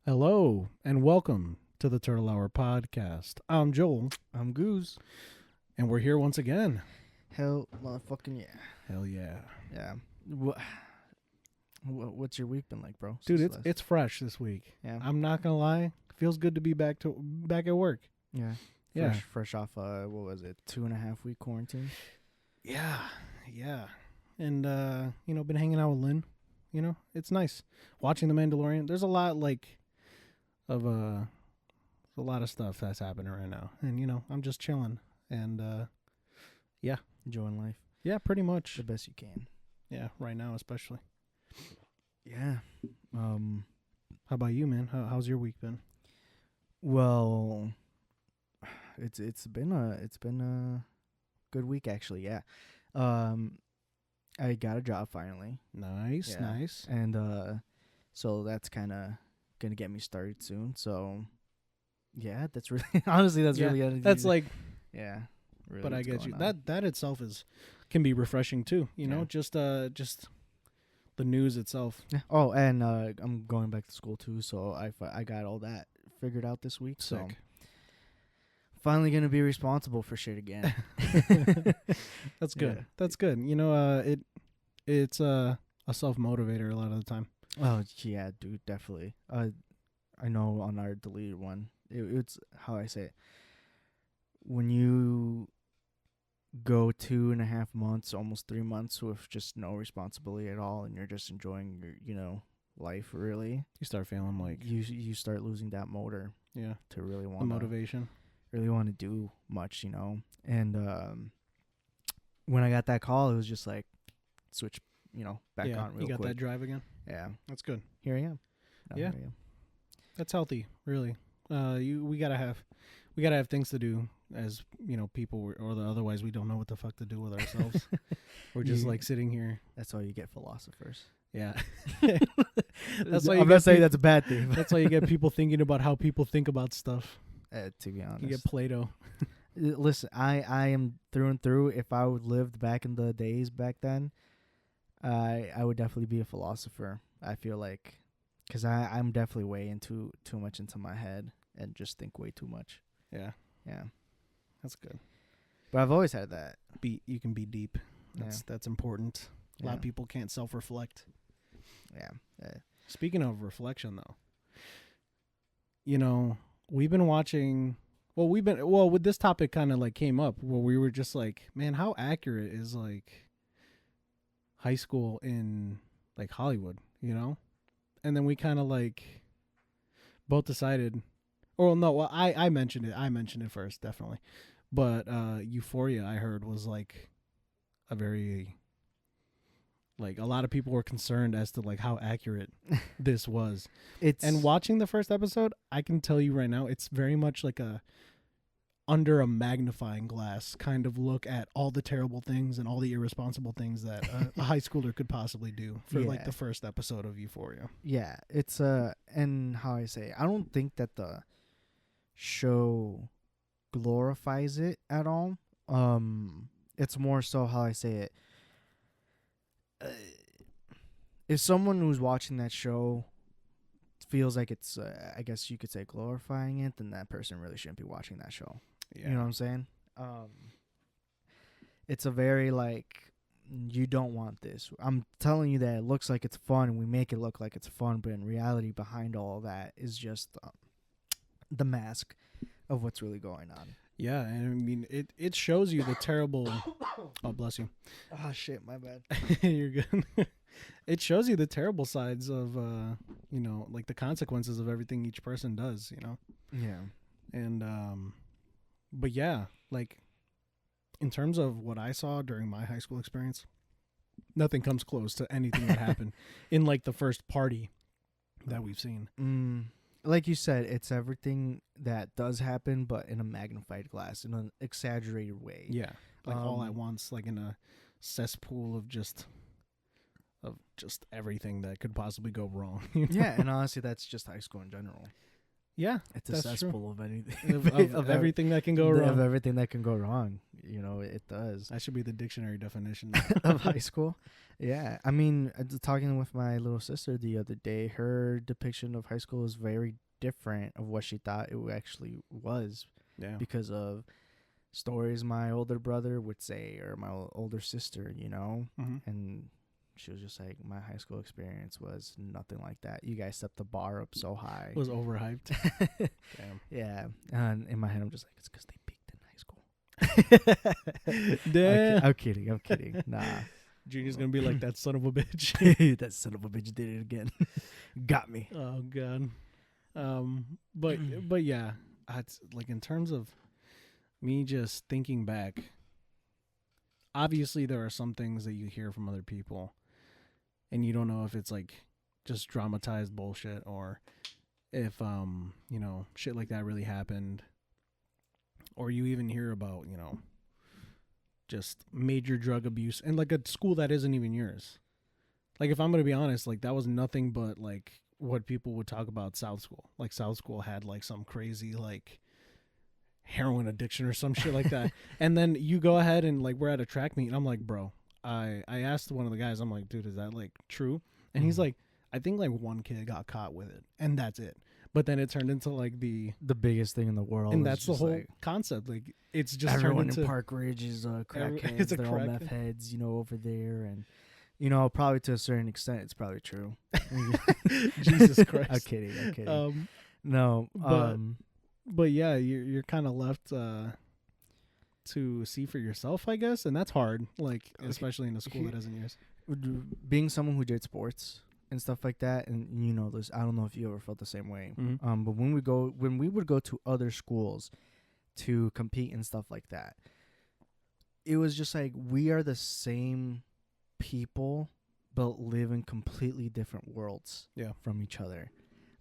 Hello and welcome to the Turtle Hour podcast. I'm Joel, I'm Goose. and we're here once again. Hell, motherfucking yeah. Hell yeah, Yeah. What's your week been like, bro? dude! Since It's last- it's fresh this week. yeah. I'm not gonna lie. Feels good to be back at work. Yeah. Yeah. Fresh off what was it, 2.5 week quarantine? Yeah, yeah, and been hanging out with Lynn. It's nice watching The Mandalorian. There's a lot of a lot of stuff that's happening right now, and I'm just chilling. And Enjoying life yeah, pretty much. the best you can. Yeah, right now especially. Yeah. How about you, man? How's your week been? Well, it's been a good week actually, yeah. I got a job finally. Nice, Yeah. nice. And so that's kind of going to get me started soon. So yeah, that's really honestly that's Yeah, really gonna That's like, yeah. Really but I what's get you. going on. That itself can be refreshing too. Yeah. Just the news itself. Yeah. Oh, and I'm going back to school too, so I got all that figured out this week. So Sick. finally gonna be responsible for shit again. That's good. Yeah. That's good. It's a self motivator a lot of the time. Oh yeah, dude, definitely. I know on our deleted one, it's how I say it. When you go 2.5 months, almost 3 months with just no responsibility at all, and you're just enjoying your life, really, You start feeling like you start losing that motor yeah, to really the want motivation. really want to do much, And when I got that call, it was just like switch, back Yeah, on real you got quick. that drive again. Yeah, That's good. here I am. No, Yeah. here I am. That's healthy, really. We gotta have things to do as people, otherwise we don't know what the fuck to do with ourselves. We're just Yeah. like sitting here. That's why you get philosophers. Yeah. That's why you I'm get not saying peop- that's a bad thing. That's why you get people thinking about how people think about stuff. To be honest, You get Plato. Listen, I am through and through. If I would lived back in the days back then, I would definitely be a philosopher. I feel like, because I'm definitely way into too much into my head and just think way too much. Yeah, Yeah, that's good. but I've always had that. You can be deep. That's important. A lot of people can't self-reflect. Yeah. Speaking of reflection, though, we've been watching. With this topic kind of like came up where we were just like, man, how accurate is like high school in like Hollywood, And then we kind of like both decided, or no, well, I mentioned it. I mentioned it first, definitely. But Euphoria, I heard, was like a very, like, a lot of people were concerned as to like how accurate this was. And watching the first episode, I can tell you right now, it's very much like under a magnifying glass kind of look at all the terrible things and all the irresponsible things that a high schooler could possibly do for like Yeah. the first episode of Euphoria. Yeah, it's and how I say, I don't think that the show glorifies it at all. It's more so how I say it. If someone who's watching that show feels like it's, I guess you could say, glorifying it, then that person really shouldn't be watching that show. Yeah. You know what I'm saying? It's a very like, you don't want this. I'm telling you that it looks like it's fun, and we make it look like it's fun, but in reality, behind all of that is just the mask of what's really going on. Yeah, and I mean, it shows you the terrible. Oh, bless you. Oh shit, my bad. You're good. It shows you the terrible sides of, like the consequences of everything each person does, Yeah. And, but yeah, like, in terms of what I saw during my high school experience, nothing comes close to anything that happened in, like, the first party that we've seen. Like you said, it's everything that does happen, but in a magnified glass, in an exaggerated way. Yeah. Like, all at once, like, in a cesspool of just everything that could possibly go wrong. Yeah, and honestly, that's just high school in general. Yeah, It's a that's true. cesspool of anything, Of everything that can go of wrong. everything that can go wrong. It does. That should be the dictionary definition. Of high school. Yeah, I mean, talking with my little sister the other day, her depiction of high school is very different of what she thought it actually was Yeah. because of stories my older brother would say or my older sister, Mm-hmm. and she was just like, my high school experience was nothing like that. You guys set the bar up so high. Was overhyped. Damn. Yeah, and in my head, I'm just like, it's because they peaked in high school. Damn. I'm kidding. Nah. Junior's gonna be like that son of a bitch. That son of a bitch did it again. Got me. Oh god. But yeah, it's like in terms of me just thinking back. Obviously, there are some things that you hear from other people, and you don't know if it's like just dramatized bullshit or if shit like that really happened, or you even hear about just major drug abuse and like a school that isn't even yours. Like if I'm gonna be honest, like that was nothing but like what people would talk about South School. Like South School had like some crazy like heroin addiction or some shit like that. And then you go ahead and like we're at a track meet and I'm like, bro, I asked one of the guys, I'm like, dude, is that like true? And he's like, I think like one kid got caught with it and that's it. But then it turned into like the biggest thing in the world, and that's the whole concept. Like it's just everyone turned into in Park Ridge is crackheads. it's a They're all meth heads, over there, and probably to a certain extent, it's probably true. Jesus Christ. I'm kidding. No, but yeah, you're kind of left to see for yourself, I guess, and that's hard. Like especially in a school that isn't yours. Being someone who did sports and stuff like that, and this, I don't know if you ever felt the same way. Mm-hmm. But when we would go to other schools to compete and stuff like that, it was just like we are the same people but live in completely different worlds from each other.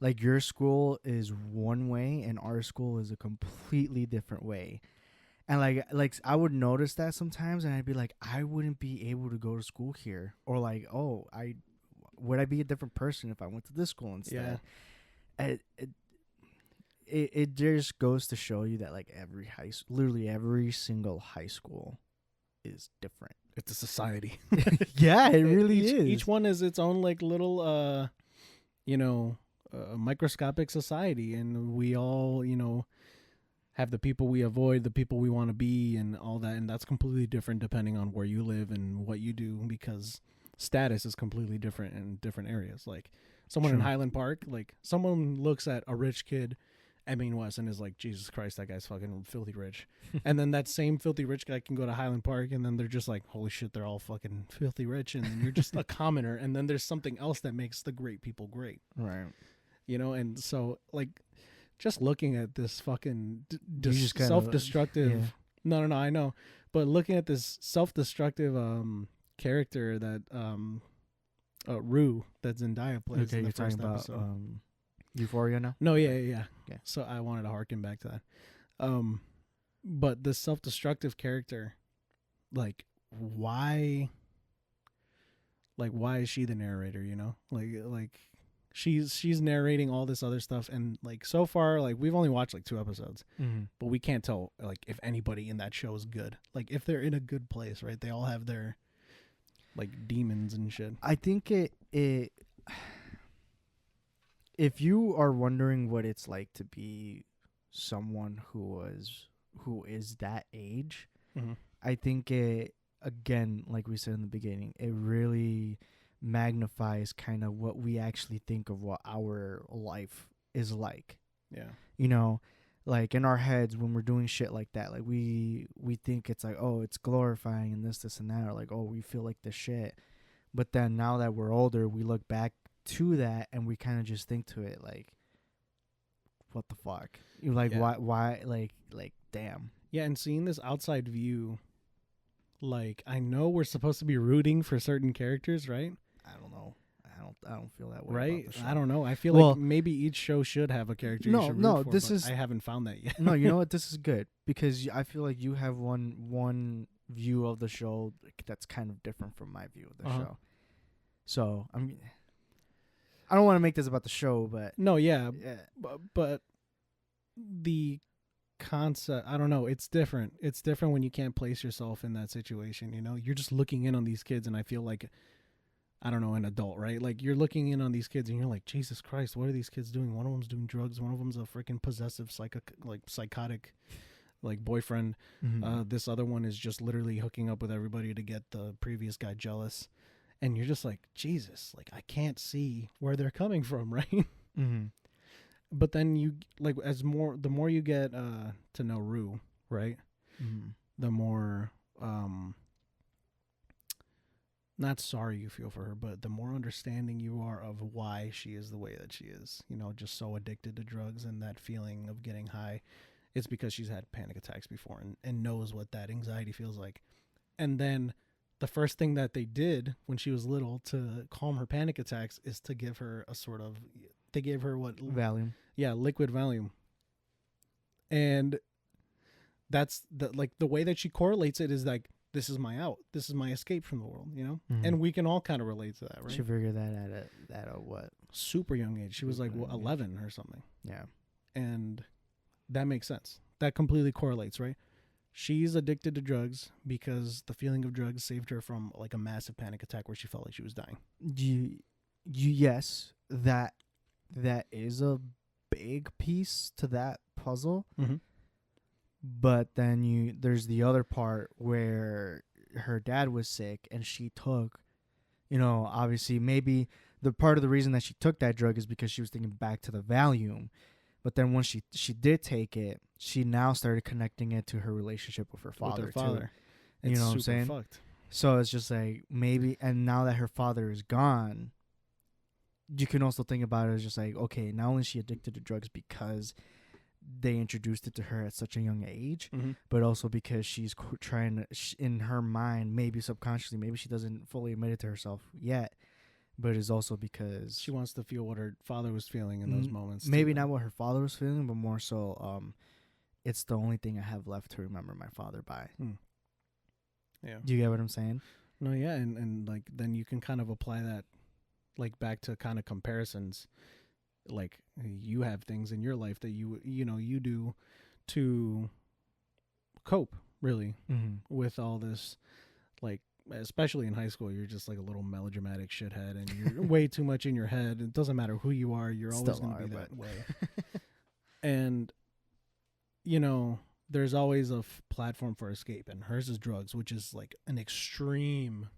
Like your school is one way and our school is a completely different way. And like I would notice that sometimes and I'd be like, I wouldn't be able to go to school here, or like, oh, would I be a different person if I went to this school instead? Yeah. It just goes to show you that like literally every single high school is different. It's a society. Yeah, it really is. Each one is its own like little microscopic society, and we all have the people we avoid, the people we want to be, and all that, and that's completely different depending on where you live and what you do, because status is completely different in different areas. Like someone in Highland Park, like someone looks at a rich kid at Maine West and is like, Jesus Christ, that guy's fucking filthy rich. And then that same filthy rich guy can go to Highland Park and then they're just like, holy shit, they're all fucking filthy rich. And then you're just a commoner. And then there's something else that makes the great people great. Right. And so like just looking at this fucking self-destructive. No, I know. But looking at this self-destructive character that Rue that Zendaya plays. Okay, in the you're first talking about episode. Euphoria now? No, yeah. So I wanted to harken back to that. But this self-destructive character, like why is she the narrator, Like she's narrating all this other stuff, and like so far, like we've only watched like 2 episodes. But we can't tell like if anybody in that show is good. Like if they're in a good place, right? They all have their like demons and shit. I think it if you are wondering what it's like to be someone who is that age, I think it, again, like we said in the beginning, it really magnifies kind of what we actually think of what our life is like. Yeah. Like in our heads when we're doing shit like that, like we think it's like, oh, it's glorifying and this and that, or like, oh, we feel like this shit. But then now that we're older, we look back to that and we kind of just think to it like, what the fuck? You're like, why like damn. Yeah, and seeing this outside view, like I know we're supposed to be rooting for certain characters, right? I don't know. I don't feel that way. Right? About the show. I don't know. I feel like maybe each show should have a character you should root for, this but is I haven't found that yet. No, you know what? This is good because I feel like you have one view of the show that's kind of different from my view of the show. So I don't want to make this about the show, but no, yeah. But the concept, I don't know, it's different. It's different when you can't place yourself in that situation, you know? You're just looking in on these kids, and I feel like, I don't know, an adult, right? Like, you're looking in on these kids and you're like, Jesus Christ, what are these kids doing? One of them's doing drugs, one of them's a freaking possessive psychotic like boyfriend. Mm-hmm. This other one is just literally hooking up with everybody to get the previous guy jealous. And you're just like, Jesus, like, I can't see where they're coming from, right? Mm-hmm. But then you, like, the more you get to know Rue, right? Mm-hmm. The more not sorry you feel for her, but the more understanding you are of why she is the way that she is, you know, just so addicted to drugs and that feeling of getting high. It's because she's had panic attacks before, and knows what that anxiety feels like. And then the first thing that they did when she was little to calm her panic attacks is to give her a sort of, they gave her what? Valium. Yeah, liquid Valium. And that's the way that she correlates it is like, this is my out, this is my escape from the world, you know. Mm-hmm. And we can all kind of relate to that, right? She figured that at a what? Super young age. She was like Super young age. 11 or something. Yeah. And that makes sense. That completely correlates, right? She's addicted to drugs because the feeling of drugs saved her from like a massive panic attack where she felt like she was dying. Yes, that is a big piece to that puzzle. Mm-hmm. But then there's the other part where her dad was sick and she took, obviously maybe the part of the reason that she took that drug is because she was thinking back to the Valium. But then once she did take it, she now started connecting it to her relationship with her father. Too. You know what I'm saying? Fucked. So it's just like maybe, and now that her father is gone, you can also think about it as just like, okay, not only is she addicted to drugs because they introduced it to her at such a young age, mm-hmm. but also because she's trying to, in her mind, maybe subconsciously, maybe she doesn't fully admit it to herself yet, but it's also because she wants to feel what her father was feeling in those moments. Maybe not what her father was feeling, but more so, it's the only thing I have left to remember my father by. Yeah. Do you get what I'm saying? No, yeah, and like then you can kind of apply that like back to kind of comparisons. Like you have things in your life that you do to cope really with all this, like especially in high school you're just like a little melodramatic shithead and you're way too much in your head. It doesn't matter who you are, you're always going to be that way. And there's always a platform for escape, and hers is drugs, which is like an extreme,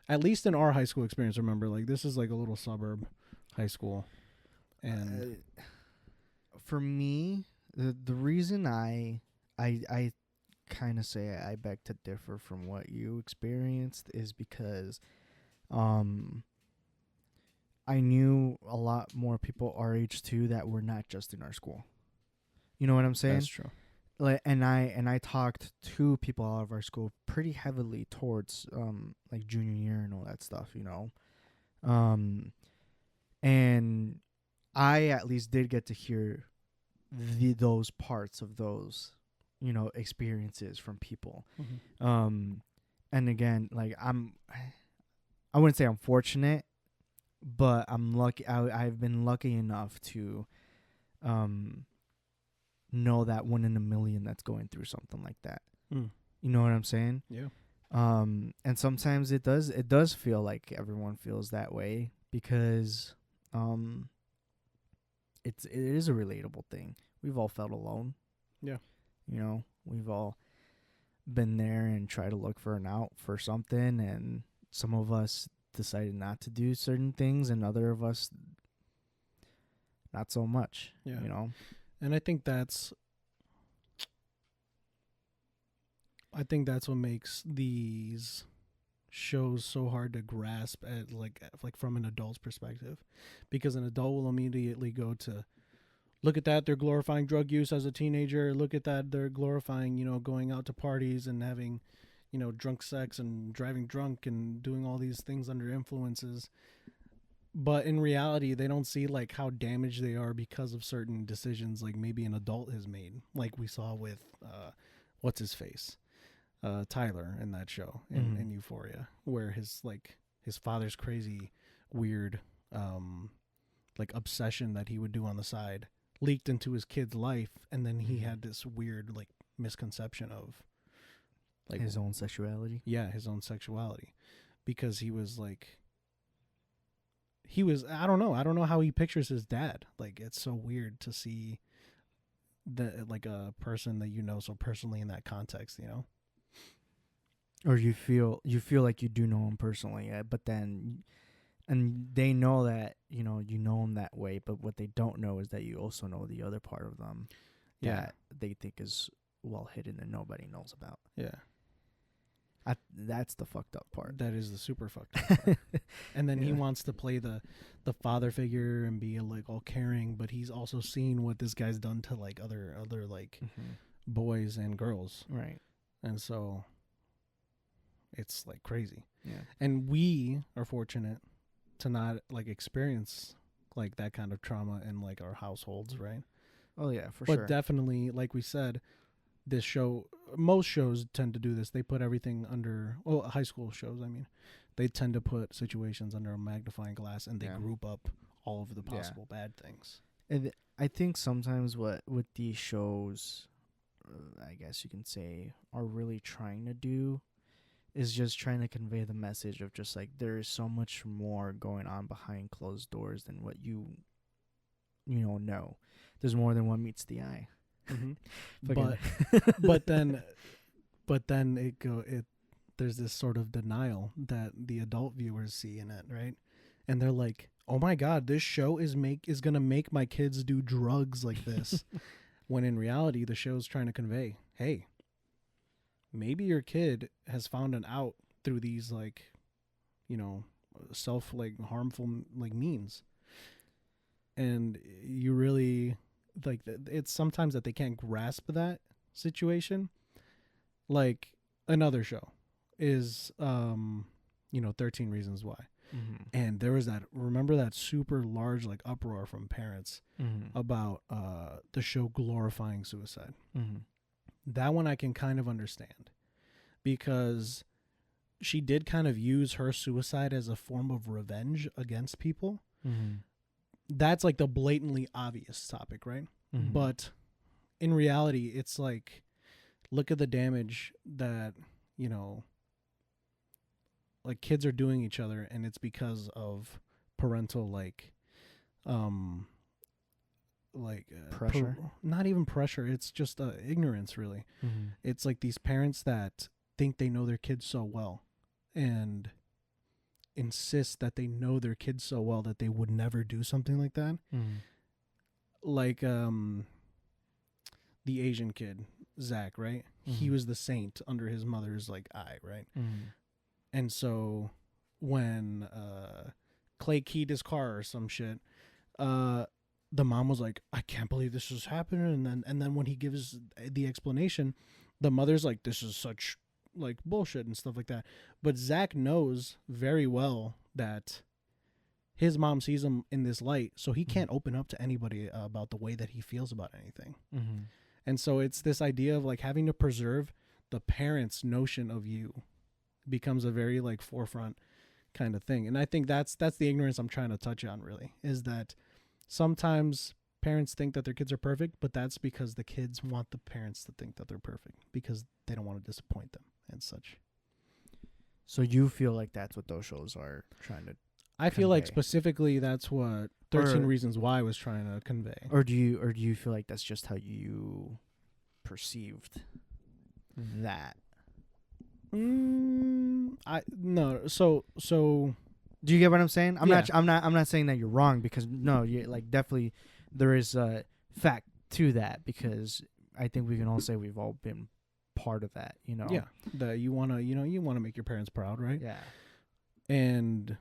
at least in our high school experience. Remember, like this is like a little suburb high school. And for me, the reason I kind of say I beg to differ from what you experienced is because I knew a lot more people our age too that were not just in our school. You know what I'm saying? That's true. Like, and I talked to people out of our school pretty heavily towards like junior year and all that stuff, and I at least did get to hear those parts of those, experiences from people. Mm-hmm. And again, like I wouldn't say I'm fortunate, but I'm lucky. I've been lucky enough to, know that 1 in a million that's going through something like that. You know what I'm saying? Yeah. And sometimes it does feel like everyone feels that way because, it is a relatable thing. We've all felt alone. Yeah. We've all been there and tried to look for an out for something, and some of us decided not to do certain things, and other of us not so much. Yeah. And I think that's what makes these shows so hard to grasp at like from an adult's perspective, because an adult will immediately go to, look at that, they're glorifying drug use as a teenager, look at that, they're glorifying going out to parties and having drunk sex and driving drunk and doing all these things under influences. But in reality, they don't see like how damaged they are because of certain decisions like maybe an adult has made, like we saw with what's his face, Tyler in that show in Euphoria, where his father's crazy weird like obsession that he would do on the side leaked into his kid's life, and then he Mhm. had this weird like misconception of like His own sexuality. yeah, his own sexuality, because he was like he was I don't know how he pictures his dad. Like it's so weird to see the like a person that you know so personally in that context, you know. Or you feel like you do know him personally, but then and they know that you know him that way, but what they don't know is that you also know the other part of them Yeah. that they think is well hidden and nobody knows about. Yeah. That's the fucked up part. That is the super fucked up part. And then he Yeah. wants to play the father figure and be like all caring, but he's also seen what this guy's done to like other like Mm-hmm. boys and girls. Right. And so it's like crazy. Yeah. And we are fortunate to not like experience like that kind of trauma in like our households, right? Oh yeah, for But sure. definitely, like we said, this show, most shows tend to do this. They put everything under, well, high school shows, I mean, they tend to put situations under a magnifying glass, and they Yeah. group up all of the Yeah. possible bad things. And I think sometimes what these shows, I guess you can say, are really trying to do is just trying to convey the message of just like there is so much more going on behind closed doors than what know. There's more than what meets the eye. Mm-hmm. Fucking- But then there's this sort of denial that the adult viewers see in it, right? And they're like, "Oh my god, this show is gonna make my kids do drugs like this." When in reality, the show's trying to convey, "Hey, maybe your kid has found an out through these like, self like harmful like means." And you really like it's sometimes that they can't grasp that situation. Like another show is 13 Reasons Why. Mm-hmm. And there was remember that super large like uproar from parents Mm-hmm. about the show glorifying suicide. Mm-hmm. That one I can kind of understand, because she did kind of use her suicide as a form of revenge against people. Mm-hmm. That's like the blatantly obvious topic, right? Mm-hmm. But in reality, it's like, look at the damage that, like kids are doing each other, and it's because of parental Pressure? not even pressure. It's just ignorance, really. Mm-hmm. It's like these parents that think they know their kids so well and insist that they know their kids so well that they would never do something like that. Mm-hmm. Like the Asian kid, Zach, right? He Mhm. was the saint under his mother's like eye, right? Mm-hmm. And so when Clay keyed his car or some shit, the mom was like, "I can't believe this is happening." And then when he gives the explanation, the mother's like, "This is such like bullshit," and stuff like that. But Zach knows very well that his mom sees him in this light, so he can't open up to anybody about the way that he feels about anything. Mm-hmm. And so it's this idea of like having to preserve the parents' notion of you becomes a very like forefront kind of thing. And I think that's the ignorance I'm trying to touch on, really, is that sometimes parents think that their kids are perfect, but that's because the kids want the parents to think that they're perfect because they don't want to disappoint them and such. So you feel like that's what those shows are trying to, I feel like convey. specifically that's what 13 Or- Reasons Why was trying to convey. or do you feel like that's just how you perceived that? I no. So Do you get what I'm saying? I'm Yeah. not saying that you're wrong, because no, you like definitely there is a fact to that, because I think we can all say we've all been part of that, yeah, that you wanna make your parents proud, right? Yeah. And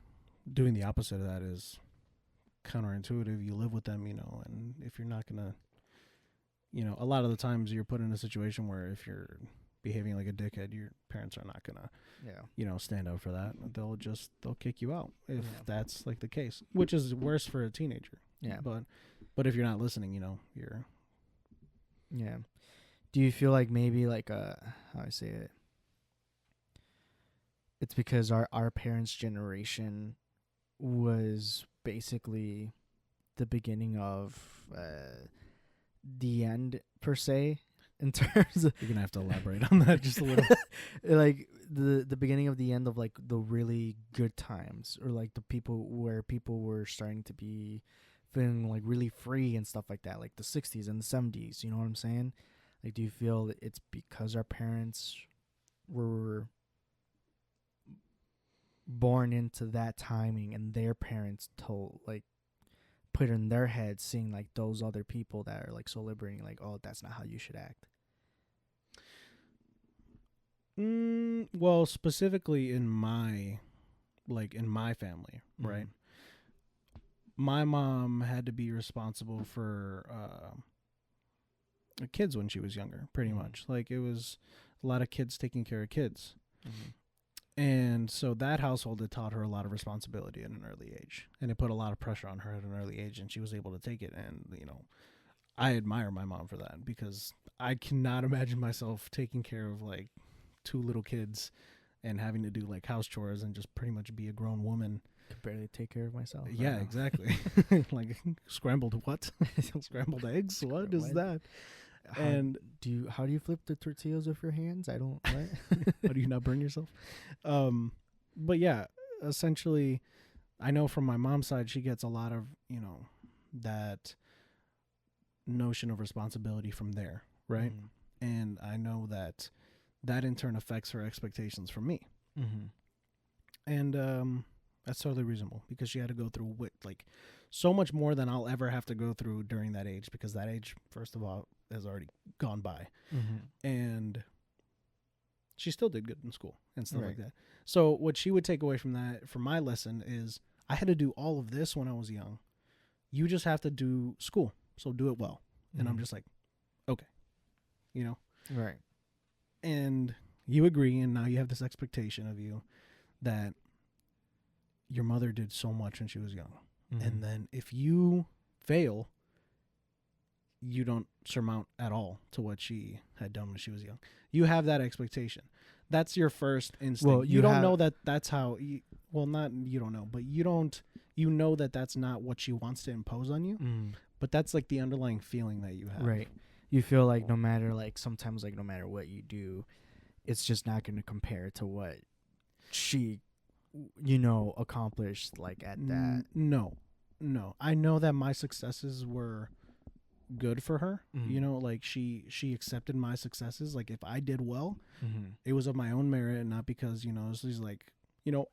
doing the opposite of that is counterintuitive. You live with them, and if you're not gonna, a lot of the times you're put in a situation where if you're behaving like a dickhead, your parents are not gonna, Yeah. stand up for that. They'll kick you out if Yeah. that's like the case, which is worse for a teenager. Yeah. But if you're not listening, you're Yeah. Do you feel like maybe like how I say it? It's because our parents' generation was basically the beginning of the end per se, in terms of You're gonna have to elaborate on that just a little. like the beginning of the end of like the really good times, or like the people where people were starting to be feeling like really free and stuff like that, like the 60s and the 70s. You know what I'm saying? Like, do you feel that it's because our parents were born into that timing and their parents told like put in their heads seeing like those other people that are like so liberating, like, oh, that's not how you should act? Well, specifically in my family, right? Mhm. My mom had to be responsible for kids when she was younger, pretty Mhm. much. Like it was a lot of kids taking care of kids. Mhm. And so that household had taught her a lot of responsibility at an early age. And it put a lot of pressure on her at an early age, and she was able to take it. And, I admire my mom for that, because I cannot imagine myself taking care of like two little kids and having to do like house chores and just pretty much be a grown woman. Could barely take care of myself right Yeah, now. exactly. Like scrambled what? Scrambled eggs? What is that? How And how do you flip the tortillas with your hands? I don't what? how do you not burn yourself? But yeah, essentially, I know from my mom's side, she gets a lot of, that notion of responsibility from there, right? Mhm. And I know that that in turn affects her expectations from me. Mhm. And that's totally reasonable, because she had to go through like so much more than I'll ever have to go through during that age, because that age, first of all, has already gone by. Mhm. And she still did good in school and stuff like Right. that. So what she would take away from that, from my lesson, is I had to do all of this when I was young. You just have to do school, so do it well. And I'm Mhm. just like, okay, you know. Right. And you agree, and now you have this expectation of you that your mother did so much when she was young, and Mhm. then if you fail, you don't surmount at all to what she had done when she was young. You have that expectation. That's your first Well, instinct. You you don't have know that that's how. Well, not you don't know, but you don't. You know that that's not what she wants to impose on you. mm, But that's like the underlying feeling that you have. right. You feel like no matter like sometimes like no matter what you do, it's just not going to compare to what she accomplished like at that. No, no. I know that my successes were good for her. Mm. Like she accepted my successes. Like if I did well, Mhm. it was of my own merit, and not because she's like,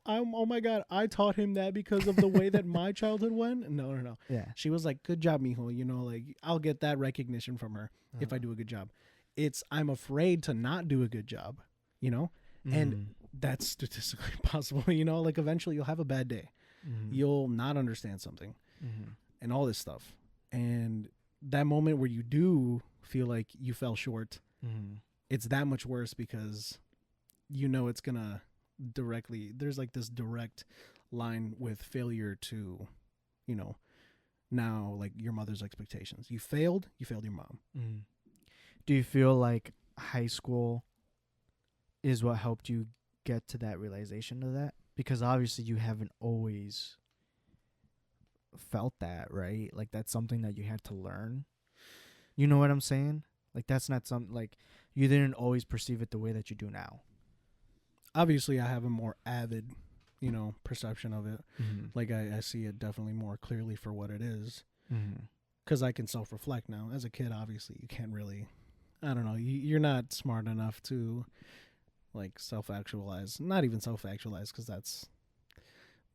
I'm, oh my god, I taught him that because of the way that my childhood went. No, no, no. Yeah. She was like, good job, mijo. Like I'll get that recognition from her if I Uh-huh. do a good job. It's I'm afraid to not do a good job, and Mm. that's statistically possible. Like eventually you'll have a bad day, Mhm. you'll not understand something, Mhm. and all this stuff, and that moment where you do feel like you fell short, Mhm. it's that much worse, because it's gonna there's like this direct line with failure to, you know now, like your mother's expectations. You failed your mom. Mhm. Do you feel like high school is what helped you get to that realization of that? Because obviously you haven't always felt that, right? Like that's something that you had to learn. You know what I'm saying? Like that's not something like you didn't always perceive it the way that you do now. Obviously I have a more avid, perception of it. Mhm. Like I see it definitely more clearly for what it is, Mhm. because I can self-reflect now. As a kid, obviously you can't really, I don't know, you're not smart enough to like self-actualize, not even self-actualize, because that's,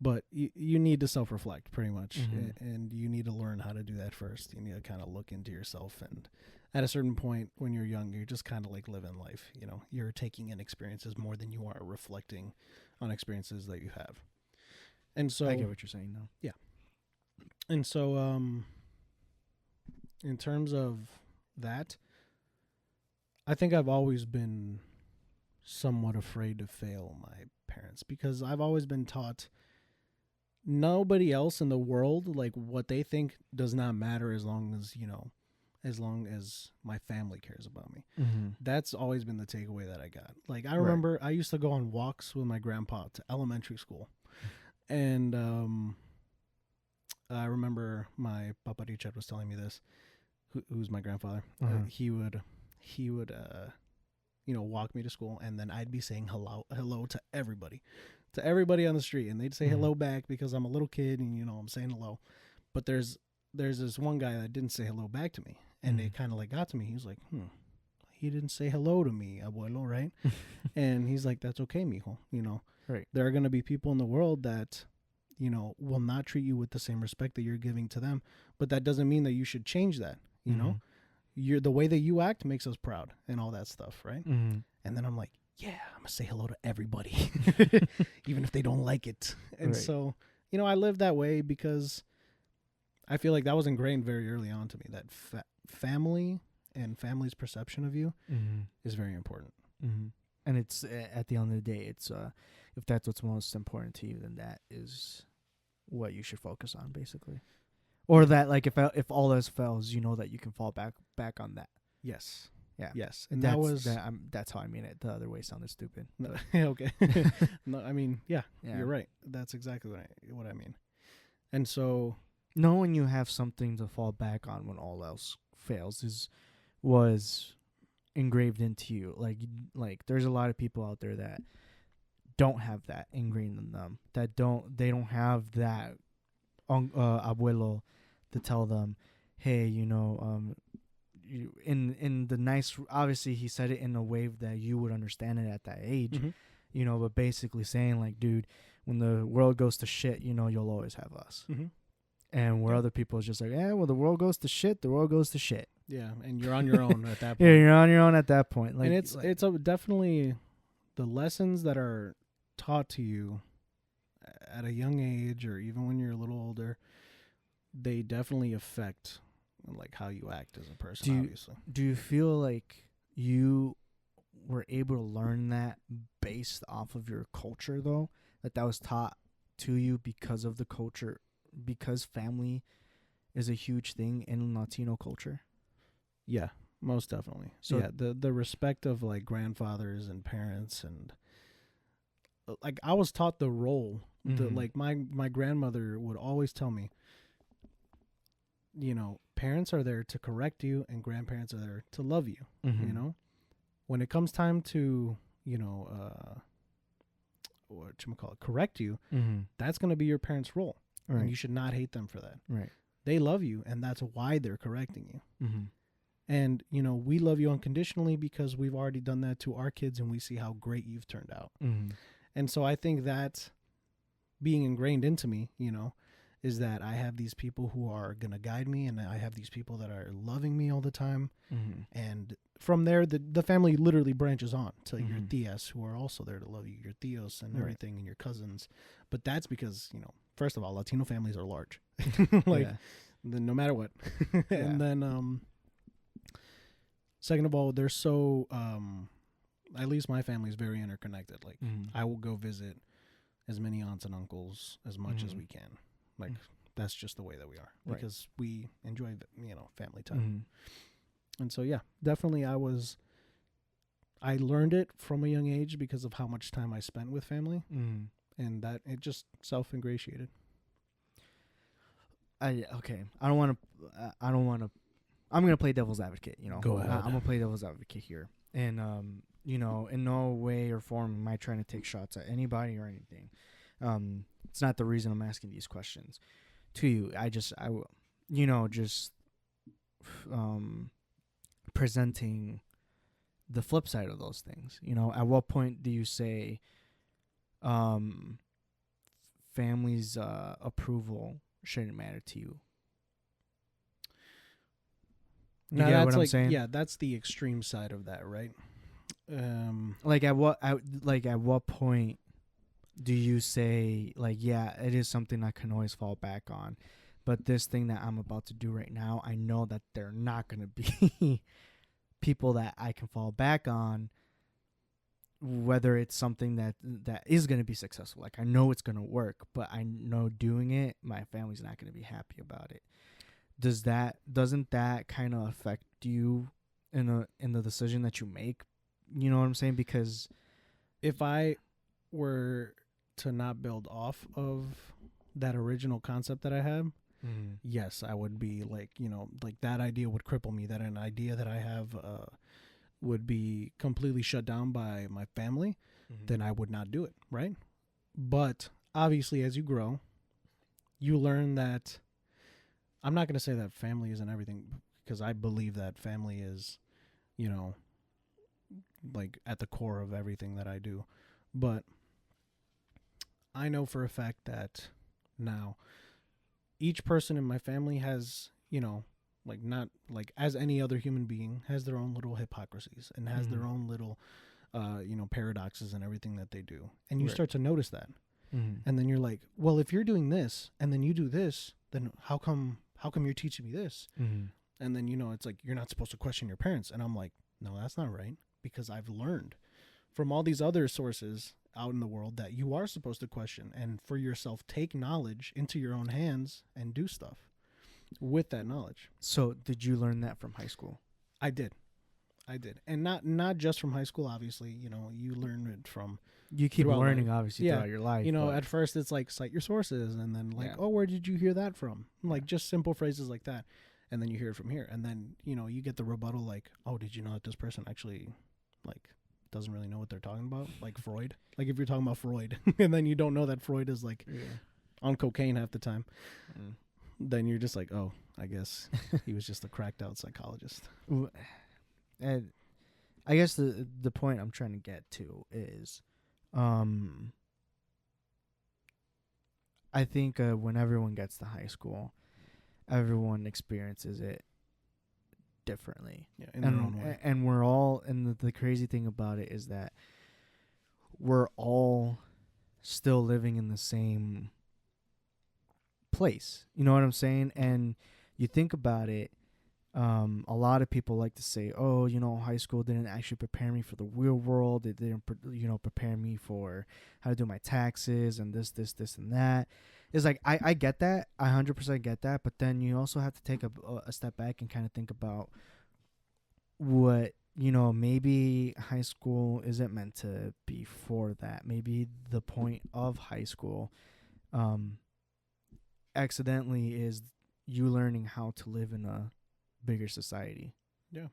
but you need to self-reflect pretty much. Mhm. And you need to learn how to do that first. You need to kind of look into yourself, and at a certain point when you're young, you're just kind of like living life. You're taking in experiences more than you are reflecting on experiences that you have. And I so, get what you're saying now. yeah. And so, in terms of that, I think I've always been somewhat afraid to fail my parents, because I've always been taught nobody else in the world, like what they think does not matter, as long as my family cares about me. Mhm. That's always been the takeaway that I got. Like I Right. remember I used to go on walks with my grandpa to elementary school, and I remember my papa Richard was telling me this. who's my grandfather, he would walk me to school, and then I'd be saying hello to everybody on the street, and they'd say hello back because I'm a little kid and I'm saying hello. But there's this one guy that didn't say hello back to me, and it kind of like got to me. He was like, he didn't say hello to me, abuelo, right? And he's like, that's okay, mijo. Right. There are going to be people in the world that will not treat you with the same respect that you're giving to them, but that doesn't mean that you should change that. The way that you act makes us proud and all that stuff, right? And then I'm like, yeah, I'm gonna say hello to everybody, even if they don't like it. And so I live that way because I feel like that was ingrained very early on to me, that family and family's perception of you is very important. And it's at the end of the day, it's if that's what's most important to you, then that is what you should focus on, basically. Or that, like, if all else fails, that you can fall back on that. Yes. Yeah. Yes. And that's how I mean it. The other way sounded stupid. No, okay. No, I mean, yeah, you're right. That's exactly what I mean. And so knowing you have something to fall back on when all else fails was engraved into you. Like there's a lot of people out there that don't have that ingrained in them. They don't have that abuelo to tell them, hey, in the nice, obviously he said it in a way that you would understand it at that age, but basically saying like, dude, when the world goes to shit, you'll always have us. And where other people is just like, yeah, well, the world goes to shit, the world goes to shit. Yeah, and you're on your own at that point. Yeah, you're on your own at that point. Like, and it's definitely the lessons that are taught to you at a young age, or even when you're a little older, they definitely affect like how you act as a person. Obviously, do you feel like you were able to learn that based off of your culture, though, that was taught to you because of the culture, because family is a huge thing in Latino culture? Yeah, most definitely. So yeah, the respect of like grandfathers and parents, and like I was taught the role. Like my grandmother would always tell me, parents are there to correct you and grandparents are there to love you. When it comes time to correct you, that's going to be your parents' role. Right. And you should not hate them for that. Right. They love you, and that's why they're correcting you. And we love you unconditionally because we've already done that to our kids, and we see how great you've turned out. And so I think that being ingrained into me, is that I have these people who are going to guide me, and I have these people that are loving me all the time. And from there, the family literally branches on to your tias, who are also there to love you, your tios and everything, and your cousins. But that's because, first of all, Latino families are large, no matter what. And then, second of all, they're so, at least my family is very interconnected. Like I will go visit as many aunts and uncles as much as we can. Like that's just the way that we are, because we enjoy family time. And so yeah, definitely I learned it from a young age because of how much time I spent with family, and that it just self-ingratiated. I don't want to I'm going to play devil's advocate, Go ahead. I'm going to play devil's advocate here. And in no way or form am I trying to take shots at anybody or anything. It's not the reason I'm asking these questions to you. Presenting the flip side of those things. At what point do you say family's approval shouldn't matter to you? You get what I'm saying? Yeah, that's the extreme side of that, right? At what point do you say, like, yeah, it is something I can always fall back on, but this thing that I'm about to do right now, I know that they're not going to be people that I can fall back on, whether it's something that is going to be successful. Like, I know it's going to work, but I know doing it, my family's not going to be happy about it. Doesn't that kind of affect you in the decision that you make? You know what I'm saying? Because if I were to not build off of that original concept that I had, yes, I would be like, like that idea would cripple me, that an idea that I have would be completely shut down by my family, then I would not do it, right? But obviously, as you grow, you learn that I'm not going to say that family isn't everything, because I believe that family is, you know, like at the core of everything that I do. But I know for a fact that now each person in my family has, like not like as any other human being has their own little hypocrisies and has their own little, paradoxes and everything that they do. And you start to notice that. And then you're like, well, if you're doing this and then you do this, then how come you're teaching me this? And then, it's like, you're not supposed to question your parents. And I'm like, no, that's not right, because I've learned from all these other sources out in the world that you are supposed to question and for yourself take knowledge into your own hands and do stuff with that knowledge. So did you learn that from high school? I did. And not just from high school, obviously. You learn it from... You keep learning, obviously, throughout your life. At first it's like, cite your sources, and then like, oh, where did you hear that from? Like, just simple phrases like that. And then you hear it from here. And then, you get the rebuttal like, oh, did you know that this person actually, like, doesn't really know what they're talking about? Like Freud. Like, if you're talking about Freud, and then you don't know that Freud is, like, on cocaine half the time, then you're just like, oh, I guess he was just a cracked out psychologist. And I guess the point I'm trying to get to is... I think when everyone gets to high school, everyone experiences it differently. Yeah, in their own way. And we're all, and the crazy thing about it is that we're all still living in the same place. You know what I'm saying? And you think about it, a lot of people like to say, oh, high school didn't actually prepare me for the real world. It didn't, prepare me for how to do my taxes and this, and that. It's like, I get that. I 100% get that. But then you also have to take a step back and kind of think about what, maybe high school isn't meant to be for that. Maybe the point of high school accidentally is you learning how to live in a bigger society. Yeah.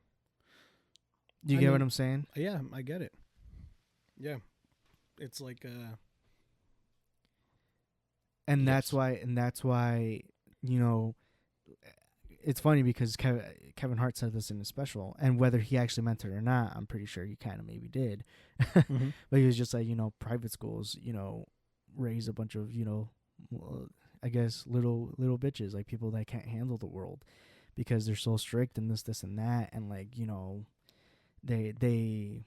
Do you get what I'm saying? Yeah, I get it. Yeah. It's like and that's why it's funny because Kevin Hart said this in his special, and whether he actually meant it or not, I'm pretty sure he kind of maybe did. But he was just like, private schools, raise a bunch of, I guess little bitches, like people that can't handle the world, because they're so strict and this and that, and like, they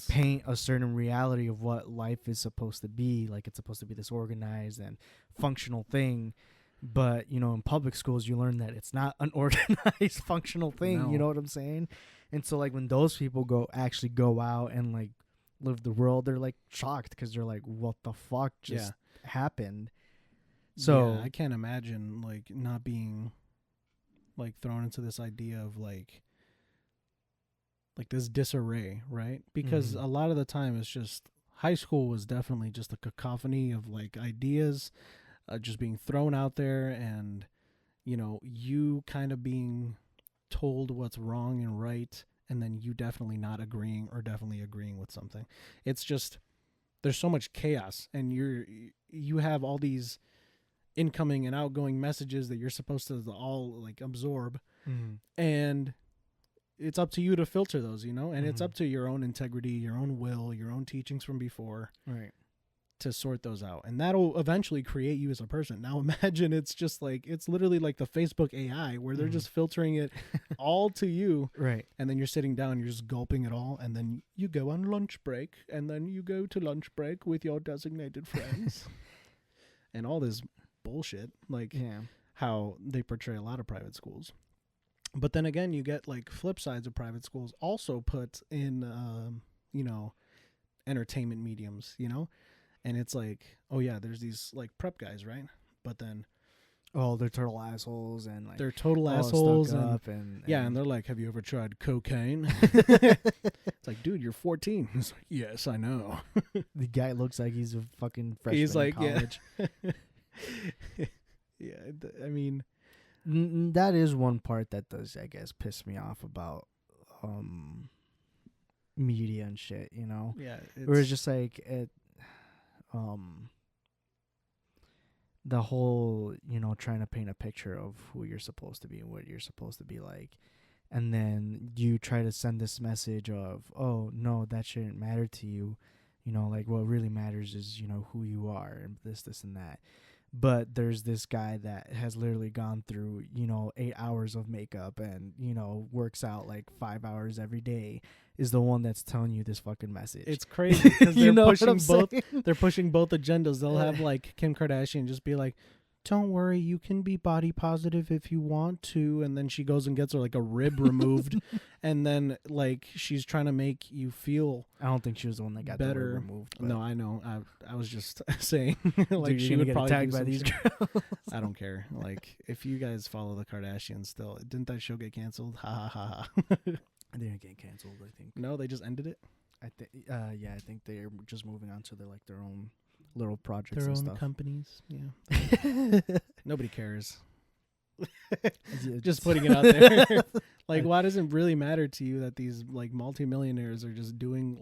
paint a certain reality of what life is supposed to be. Like, it's supposed to be this organized and functional thing, but in public schools you learn that it's not an organized functional thing. No. You know what I'm saying? And so like when those people go out and like live the world, they're like shocked because they're like, what the fuck just happened? So I can't imagine like not being like thrown into this idea of like this disarray, right? Because a lot of the time it's just, high school was definitely just a cacophony of like ideas just being thrown out there, and you kind of being told what's wrong and right, and then you definitely not agreeing or definitely agreeing with something. It's just, there's so much chaos, and you have all these incoming and outgoing messages that you're supposed to all like absorb, and it's up to you to filter those, and it's up to your own integrity, your own will, your own teachings from before, right, to sort those out, and that'll eventually create you as a person. Now imagine it's just like, it's literally like the Facebook AI where they're just filtering it all to you, right, and then you're sitting down, you're just gulping it all, and then you go on lunch break, and then you go to lunch break with your designated friends and all this bullshit, like how they portray a lot of private schools. But then again, you get like flip sides of private schools also put in, entertainment mediums, and it's like, oh yeah, there's these like prep guys, right? But then, oh, they're total assholes, and like they're total assholes, and they're like, have you ever tried cocaine? It's like, dude, you're 14. It's like, yes, I know. The guy looks like he's a fucking freshman he's like, in college. I mean, That is one part that does, I guess, piss me off about media and shit, you know? Yeah, Where it's just like um the whole, trying to paint a picture of who you're supposed to be and what you're supposed to be like. And then you try to send this message of, oh, no, that shouldn't matter to you. Like what really matters is, who you are and this, and that. But there's this guy that has literally gone through, 8 hours of makeup and, works out like 5 hours every day, is the one that's telling you this fucking message. It's crazy because You they're know what pushing I'm both. saying? They're pushing both agendas. They'll have like Kim Kardashian just be like, "Don't worry, you can be body positive if you want to," and then she goes and gets her like a rib removed, and then like she's trying to make you feel I don't think she was the one that got better. the rib removed. But No, I know. I was just saying, like dude, she you're would gonna probably get attacked do by some these shit. girls. I don't care. Like if you guys follow the Kardashians, still didn't that show get canceled? Ha ha ha ha. They didn't get canceled, I think. No, they just ended it. I think, yeah, I think they're just moving on to their own little projects Their and own stuff. companies. Yeah. Nobody cares. Just Just putting it out there. Like, why does it really matter to you that these like multimillionaires are just doing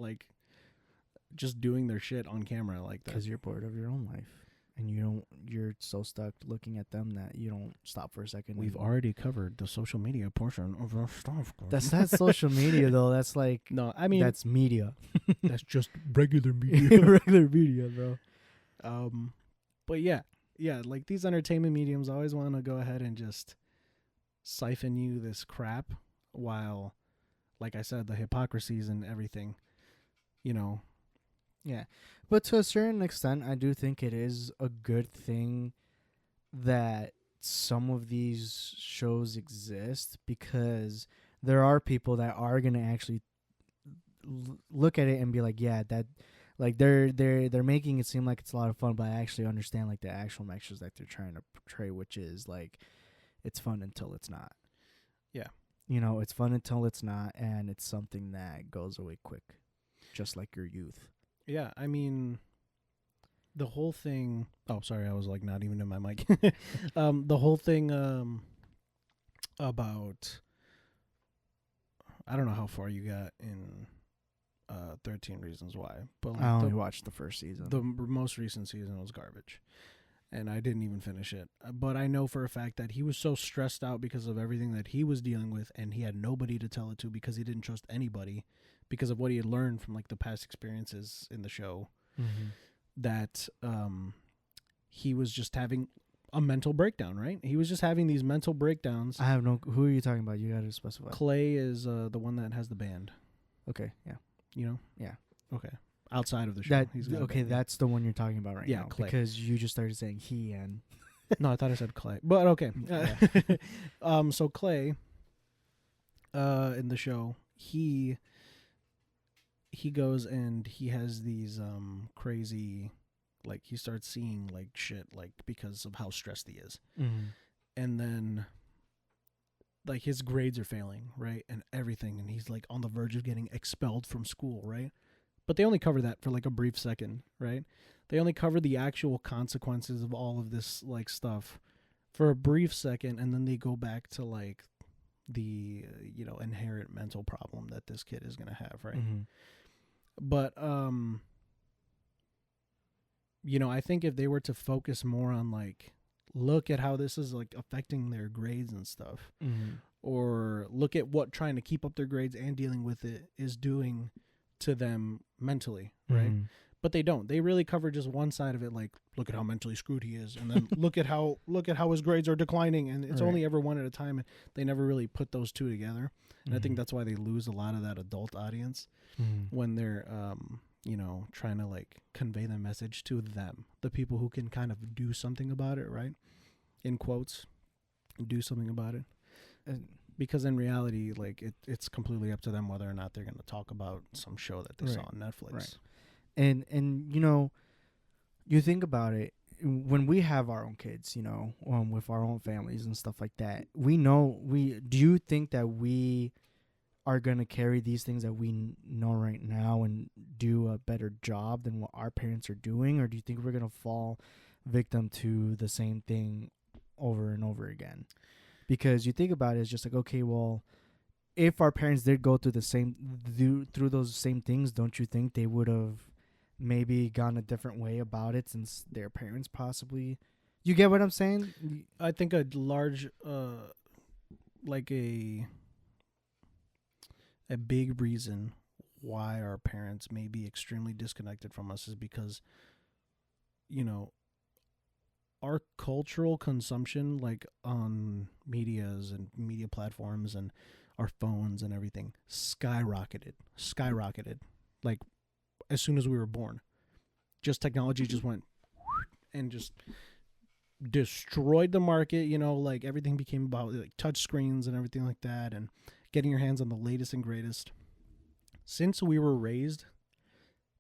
their shit on camera like that? because you're bored of your own life, and you're so stuck looking at them that you don't stop for a second. We've and- already covered the social media portion of our stuff. That's not social media though. That's like No, I mean that's media. that's just regular media. Regular media, bro. But yeah, like these entertainment mediums always want to go ahead and just siphon you this crap while, like I said, the hypocrisies and everything, Yeah, but to a certain extent, I do think it is a good thing that some of these shows exist, because there are people that are gonna actually look at it and be like, yeah, that, like they're making it seem like it's a lot of fun, but I actually understand like the actual messages that they're trying to portray, which is like it's fun until it's not. Yeah. It's fun until it's not, and it's something that goes away quick, just like your youth. Yeah, I mean, the whole thing. Oh, sorry, I was like not even in my mic. The whole thing about, I don't know how far you got in 13 Reasons Why, but like I only watched the first season. the most recent season was garbage, and I didn't even finish it. But I know for a fact that he was so stressed out because of everything that he was dealing with, and he had nobody to tell it to because he didn't trust anybody because of what he had learned from like the past experiences in the show, that he was just having a mental breakdown, right? He was just having these mental breakdowns. I have no. Who are you talking about? You got to specify. Clay is the one that has the band, Okay, yeah, Yeah. Okay. Outside of the show. that he's got a okay. band, yeah. That's the one you're talking about right Yeah, now, Clay. because you just started saying he and. No, I thought I said Clay. But okay. Yeah. So Clay in the show, he goes and he has these crazy, like he starts seeing like shit like because of how stressed he is. And then like his grades are failing, right? And everything, and he's like on the verge of getting expelled from school, right? But they only cover that for like a brief second, right? They only cover the actual consequences of all of this like stuff for a brief second, and then they go back to like the inherent mental problem that this kid is going to have, right? But I think if they were to focus more on like look at how this is like affecting their grades and stuff, or look at what trying to keep up their grades and dealing with it is doing to them mentally, right? But they don't. They really cover just one side of it, like look at how mentally screwed he is, and then look at how his grades are declining, and it's only ever one at a time, and they never really put those two together. And I think that's why they lose a lot of that adult audience when they're trying to like convey the message to them, the people who can kind of do something about it, right? In quotes, do something about it. Because in reality, like it's completely up to them whether or not they're going to talk about some show that they saw on Netflix. Right. And you think about it, when we have our own kids, with our own families and stuff like that, do you think that we are going to carry these things that we know right now and do a better job than what our parents are doing? Or do you think we're going to fall victim to the same thing over and over again? Because you think about it, it's just like, okay, well, if our parents did go through through those same things, don't you think they would have maybe gone a different way about it since their parents possibly? You get what I'm saying? I think a large, like a big reason why our parents may be extremely disconnected from us is because, you know, our cultural consumption, like on medias and media platforms and our phones and everything, skyrocketed. Like as soon as we were born, just technology just went and just destroyed the market. You know, like everything became about like touch screens and everything like that, and getting your hands on the latest and greatest. Since we were raised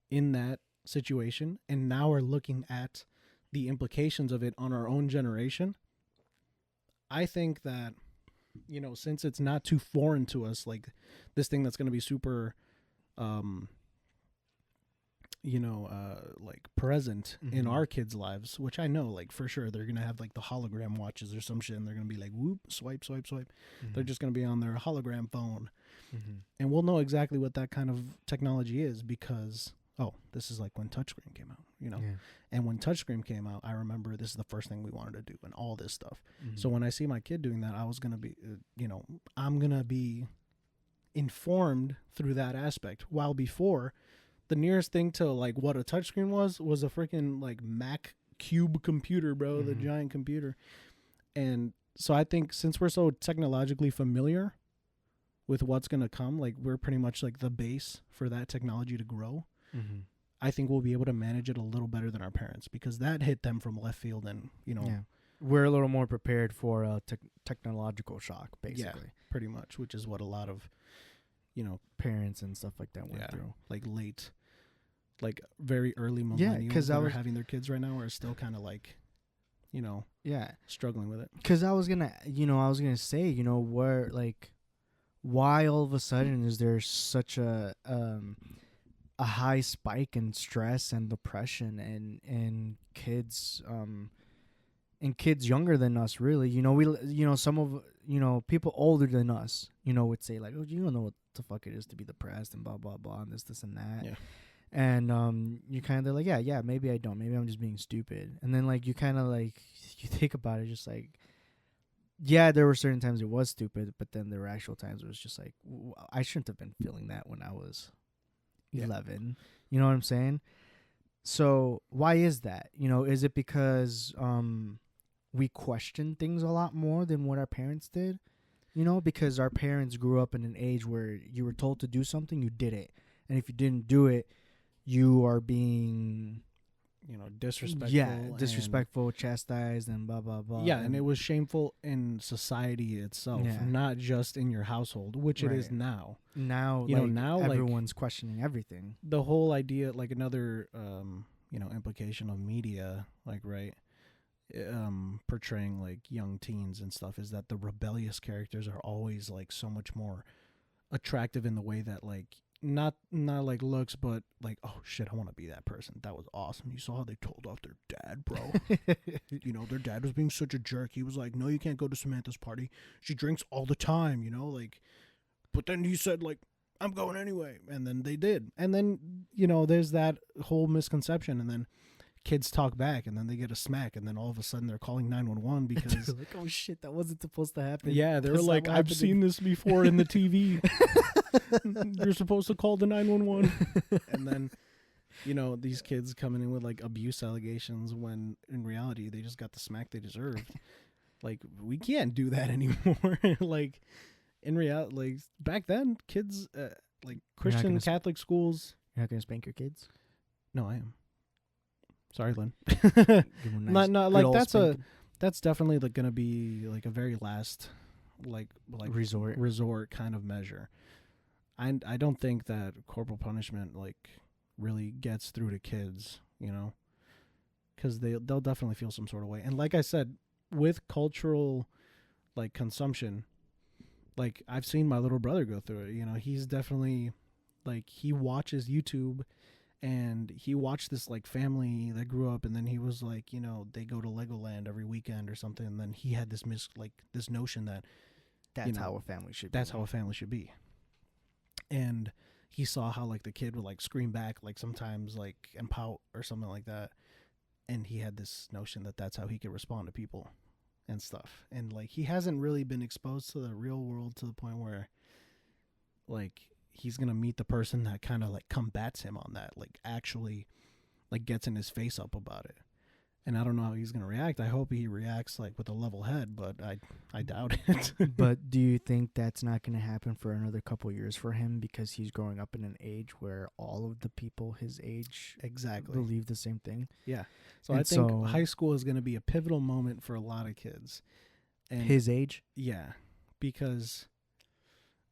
in that situation and now are looking at the implications of it on our own generation, I think that, you know, since it's not too foreign to us, like this thing that's going to be super, um, like present in our kids' lives, which I know, like for sure, they're gonna have like the hologram watches or some shit, and they're gonna be like, whoop, swipe, swipe, swipe. They're just gonna be on their hologram phone, and we'll know exactly what that kind of technology is because, oh, this is like when touchscreen came out, you know. Yeah. And when touchscreen came out, I remember this is the first thing we wanted to do and all this stuff. So when I see my kid doing that, I was gonna be, I'm gonna be informed through that aspect. While before, the nearest thing to like what a touchscreen was a freaking like Mac cube computer, bro, the giant computer. And so I think since we're so technologically familiar with what's going to come, like we're pretty much like the base for that technology to grow. I think we'll be able to manage it a little better than our parents because that hit them from left field, and we're a little more prepared for a technological shock, basically. Yeah, pretty much, which is what a lot of parents and stuff like that went through. Like late, like very early millennials that are having their kids right now are still kind of like, struggling with it. Because I was gonna say, where like, why all of a sudden is there such a high spike in stress and depression and kids and kids younger than us, really. Some of people older than us, would say like, oh, you don't know what the fuck it is to be depressed and blah blah blah and this and that. Yeah. And you kind of like, yeah, maybe I don't, maybe I'm just being stupid. And then like you kind of like you think about it, just like, yeah, there were certain times it was stupid, but then there were actual times where it was just like, I shouldn't have been feeling that when I was 11. You know what I'm saying? So why is that? Is it because we question things a lot more than what our parents did? Because our parents grew up in an age where you were told to do something, you did it. And if you didn't do it, you are being, disrespectful. Yeah, disrespectful, chastised, and blah, blah, blah. Yeah, and it was shameful in society itself, not just in your household, which it is now. Now, now everyone's questioning everything. The whole idea, like another, implication of media, like, right, portraying like young teens and stuff is that the rebellious characters are always like so much more attractive in the way that like not like looks, but like, oh shit, I want to be that person. That was awesome. You saw how they told off their dad, bro. Their dad was being such a jerk. He was like, no, you can't go to Samantha's party. She drinks all the time, like, but then he said like, I'm going anyway. And then they did. And then, there's that whole misconception, and then kids talk back, and then they get a smack, and then all of a sudden they're calling 911 because like, oh shit, that wasn't supposed to happen. Yeah, they were like, I've seen this before in the TV. You're supposed to call the 911. And then, these kids coming in with like abuse allegations when in reality they just got the smack they deserved. Like, we can't do that anymore. Like, in reality, like back then, kids, like Christian Catholic schools. You're not gonna spank your kids? No, I am. Sorry, Lynn. Nice not like that's definitely like gonna be like a very last like resort kind of measure. I don't think that corporal punishment like really gets through to kids, because they'll definitely feel some sort of way. And like I said, with cultural like consumption, like I've seen my little brother go through it. He's definitely like, he watches YouTube And he watched this like family that grew up, and then he was like, you know, they go to Legoland every weekend or something, and then he had this this notion that That's you know how a family should that's be. how a family should be. And he saw how like the kid would like scream back like sometimes like and pout or something like that, and he had this notion that that's how he could respond to people and stuff. And like he hasn't really been exposed to the real world to the point where like he's gonna meet the person that kind of like combats him on that, like actually like gets in his face up about it. And I don't know how he's gonna react. I hope he reacts like with a level head, but I doubt it. But do you think that's not going to happen for another couple years for him because he's growing up in an age where all of the people his age Exactly. believe the same thing? Yeah. So And I think so- high school is gonna be a pivotal moment for a lot of kids. And His age? yeah, because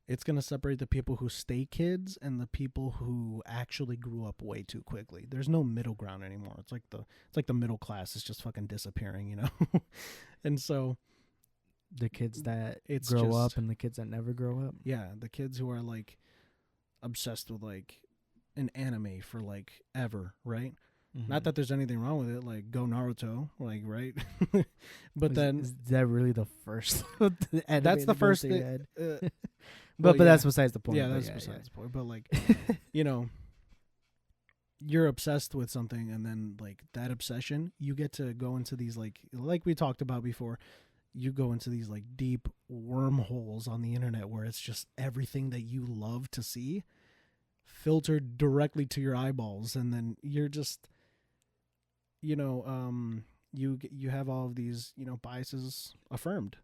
it's going to separate the people who stay kids and the people who actually grew up way too quickly. There's no middle ground anymore. It's like the middle class is just fucking disappearing, you know. And so The kids that It's grow just- up and the kids that never grow up? yeah, the kids who are like obsessed with like an anime for like ever, right? Not that there's anything wrong with it, like go Naruto, like right. But then is that really the first? that's the first thing. thing. Uh, But yeah. that's besides the point. Yeah, but that's besides the point. But like, you know, you're obsessed with something, and then like that obsession, you get to go into these like we talked about before. You go into these like deep wormholes on the internet where it's just everything that you love to see filtered directly to your eyeballs, and then you're just, you know, you have all of these, you know, biases affirmed,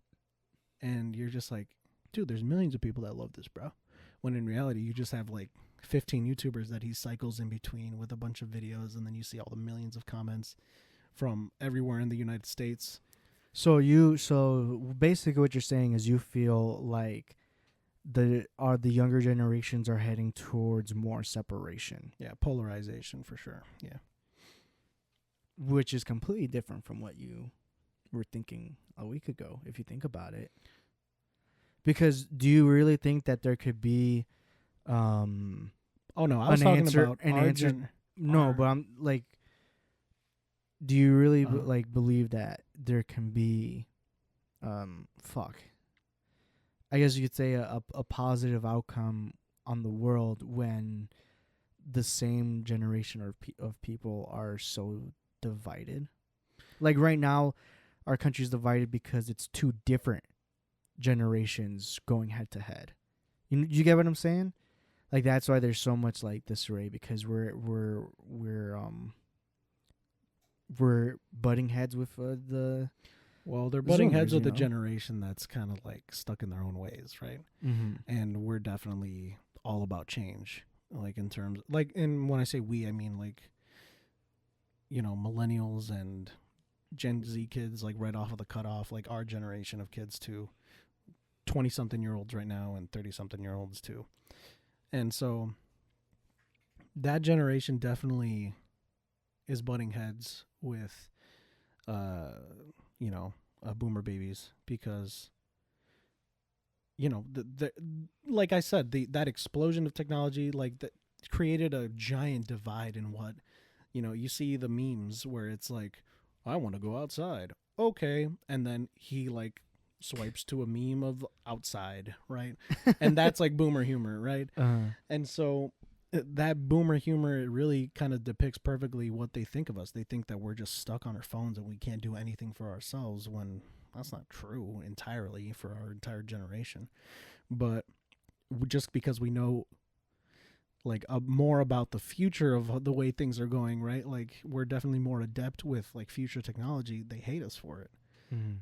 and you're just like, dude, there's millions of people that love this, bro. When in reality, you just have like 15 YouTubers that he cycles in between with a bunch of videos, and then you see all the millions of comments from everywhere in the United States. So basically what you're saying is you feel like the younger generations are heading towards more separation, Yeah, polarization for sure. Yeah. which is completely different from what you were thinking a week ago, if you think about it. Because do you really think that there could be Oh no, I was An talking answer- about an our answer- no, Our- but I'm like, do you really Uh-huh. believe that there can be I guess you could say a positive outcome on the world when the same generation of people are so divided? Like right now, our country's divided because it's two different generations going head to head. You get what I'm saying? Like that's why there's so much like disarray, because we're butting heads with the well, they're butting heads Zoomers, with you a know? generation that's kind of like stuck in their own ways, right? And we're definitely all about change, like in terms like, and when I say we, I mean like, you know, millennials and Gen Z kids, like right off of the cutoff, like our generation of kids too, 20-something-year-olds right now and 30-something-year-olds too. And so that generation definitely is butting heads with, you know, boomer babies, because, you know, the like I said, that explosion of technology, like that created a giant divide in what, you know, you see the memes where it's like, I want to go outside. Okay. And then he like swipes to a meme of outside, right? And that's like boomer humor, right? And so that boomer humor, it really kind of depicts perfectly what they think of us. They think that we're just stuck on our phones and we can't do anything for ourselves, when that's not true entirely for our entire generation. But just because we know like more about the future of the way things are going, right? Like we're definitely more adept with like future technology. They hate us for it.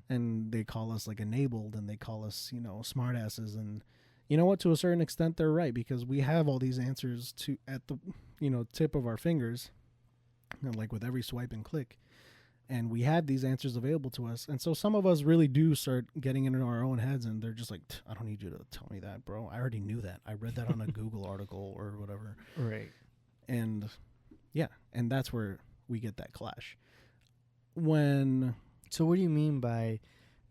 And they call us like enabled, and they call us, you know, smartasses. And you know what, to a certain extent they're right, because we have all these answers to at the, you know, tip of our fingers, and like with every swipe and click, and we have these answers available to us. And so some of us really do start getting into our own heads, and they're just like, I don't need you to tell me that, bro. I already knew that. I read that on a Google article or whatever. Right. And yeah, and that's where we get that clash. When So what do you mean by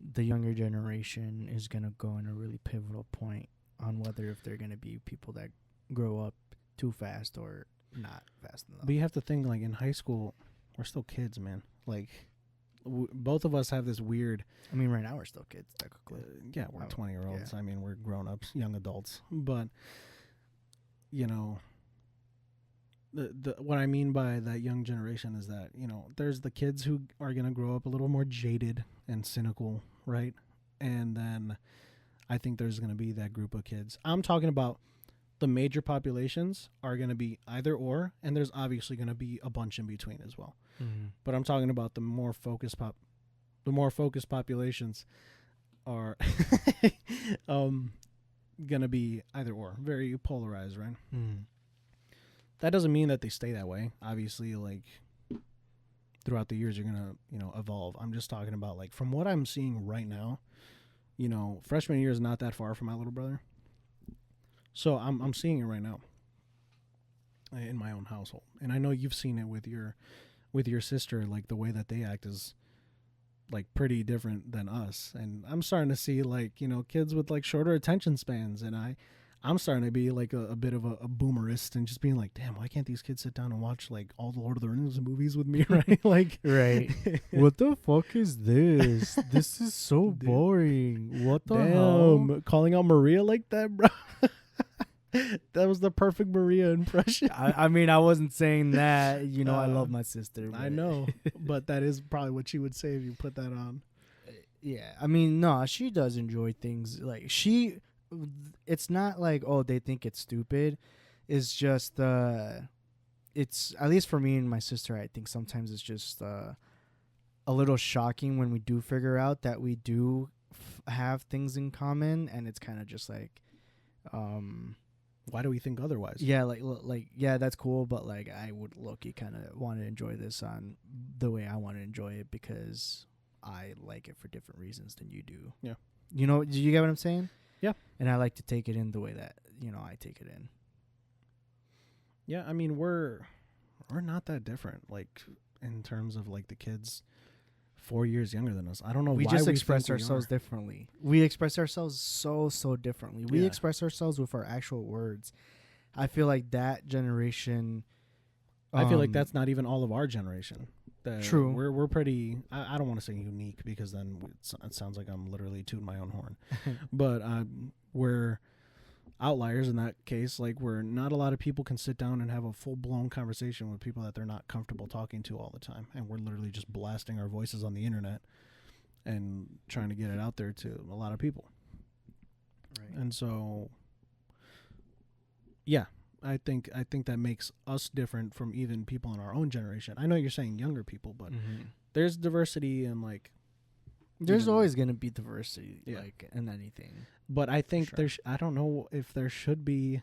the younger generation is going to go in a really pivotal point on whether if they're going to be people that grow up too fast or not fast enough. But you have to think, like, in high school, we're still kids, man. Like, both of us have this weird. I mean, right now we're still kids, technically. Yeah, we're 20-year-olds. Yeah. I mean, we're grown-ups, young adults. But, you know, what I mean by that young generation is that, you know, there's the kids who are going to grow up a little more jaded and cynical, right? And then I think there's going to be that group of kids. I'm talking about the major populations are going to be either or, and there's obviously going to be a bunch in between as well. Mm-hmm. But I'm talking about the more focused populations are going to be either or, very polarized, right? Mm. That doesn't mean that they stay that way. Obviously, like, throughout the years, you're going to, you know, evolve. I'm just talking about, like, from what I'm seeing right now, you know, freshman year is not that far from my little brother. So I'm seeing it right now in my own household. And I know you've seen it with your sister, like, the way that they act is, like, pretty different than us. And I'm starting to see, like, you know, kids with, like, shorter attention spans, and I'm starting to be like a bit of a boomerist and just being like, damn, why can't these kids sit down and watch, like, all the Lord of the Rings movies with me, right? Like, right. What the fuck is this? This is so boring. What the hell? damn, calling out Maria like that, bro. That was the perfect Maria impression. I mean, I wasn't saying that. You know, I love my sister. I know, but that is probably what she would say if you put that on. Yeah, I mean, no, she does enjoy things. Like, it's not like, oh, they think it's stupid. It's just, it's, at least for me and my sister, I think sometimes it's just a little shocking when we do figure out that we do have things in common, and it's kind of just like, why do we think otherwise? yeah, like yeah, that's cool, but like I would low-key kind of want to enjoy this on the way I want to enjoy it because I like it for different reasons than you do. Yeah. You know, do you get what I'm saying? Yeah. And I like to take it in the way that, you know, I take it in. Yeah, I mean, we're not that different, like, in terms of, like, the kids 4 years younger than us. I don't know We why just we express think we ourselves are. differently. We express ourselves so differently. We Yeah. express ourselves with our actual words. I feel like that generation. I feel like that's not even all of our generation. True. We're pretty. I don't want to say unique because then it sounds like I'm literally tooting my own horn. But we're outliers in that case. Like, where not a lot of people can sit down and have a full blown conversation with people that they're not comfortable talking to all the time, and we're literally just blasting our voices on the internet and trying to get it out there to a lot of people. Right. And so, yeah, I think that makes us different from even people in our own generation. I know you're saying younger people, but there's diversity and, like, there's know, always gonna be diversity, yeah, like in anything. But I think Sure. I don't know if there should be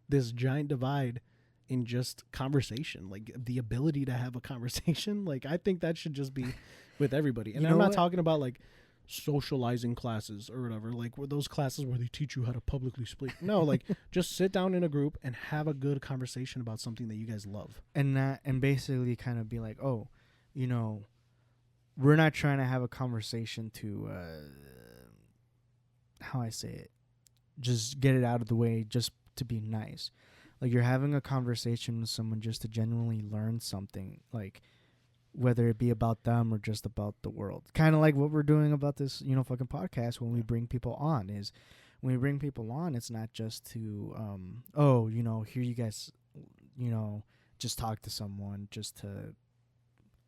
this giant divide in just conversation, like the ability to have a conversation. Like, I think that should just be with everybody. And You I'm know not what? talking about, like, socializing classes or whatever, like, where those classes where they teach you how to publicly speak. No, like, just sit down in a group and have a good conversation about something that you guys love. And basically kind of be like, oh, you know, we're not trying to have a conversation to how I say it, just get it out of the way, just to be nice. Like, you're having a conversation with someone just to genuinely learn something, like, whether it be about them or just about the world. Kind of like what we're doing about this, you know, fucking podcast when we bring people on. Is when we bring people on, it's not just to, oh, you know, here you guys, you know, just talk to someone just to,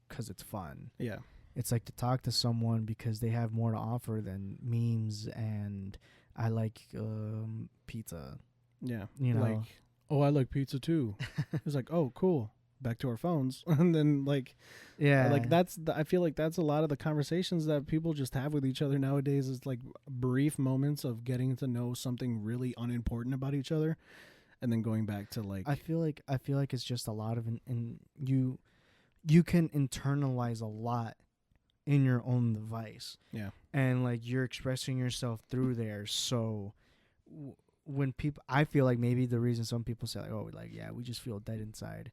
because it's fun. Yeah. It's like to talk to someone because they have more to offer than memes and I like pizza. Yeah. You know, like, oh, I like pizza too. It's like, oh, cool. Back to our phones. And then, like, yeah, like, I feel like that's a lot of the conversations that people just have with each other nowadays, is like brief moments of getting to know something really unimportant about each other, and then going back to, like, I feel like it's just a lot of you can internalize a lot in your own device. Yeah. And like you're expressing yourself through there. So when people, I feel like maybe the reason some people say like, oh, like, yeah, we just feel dead inside,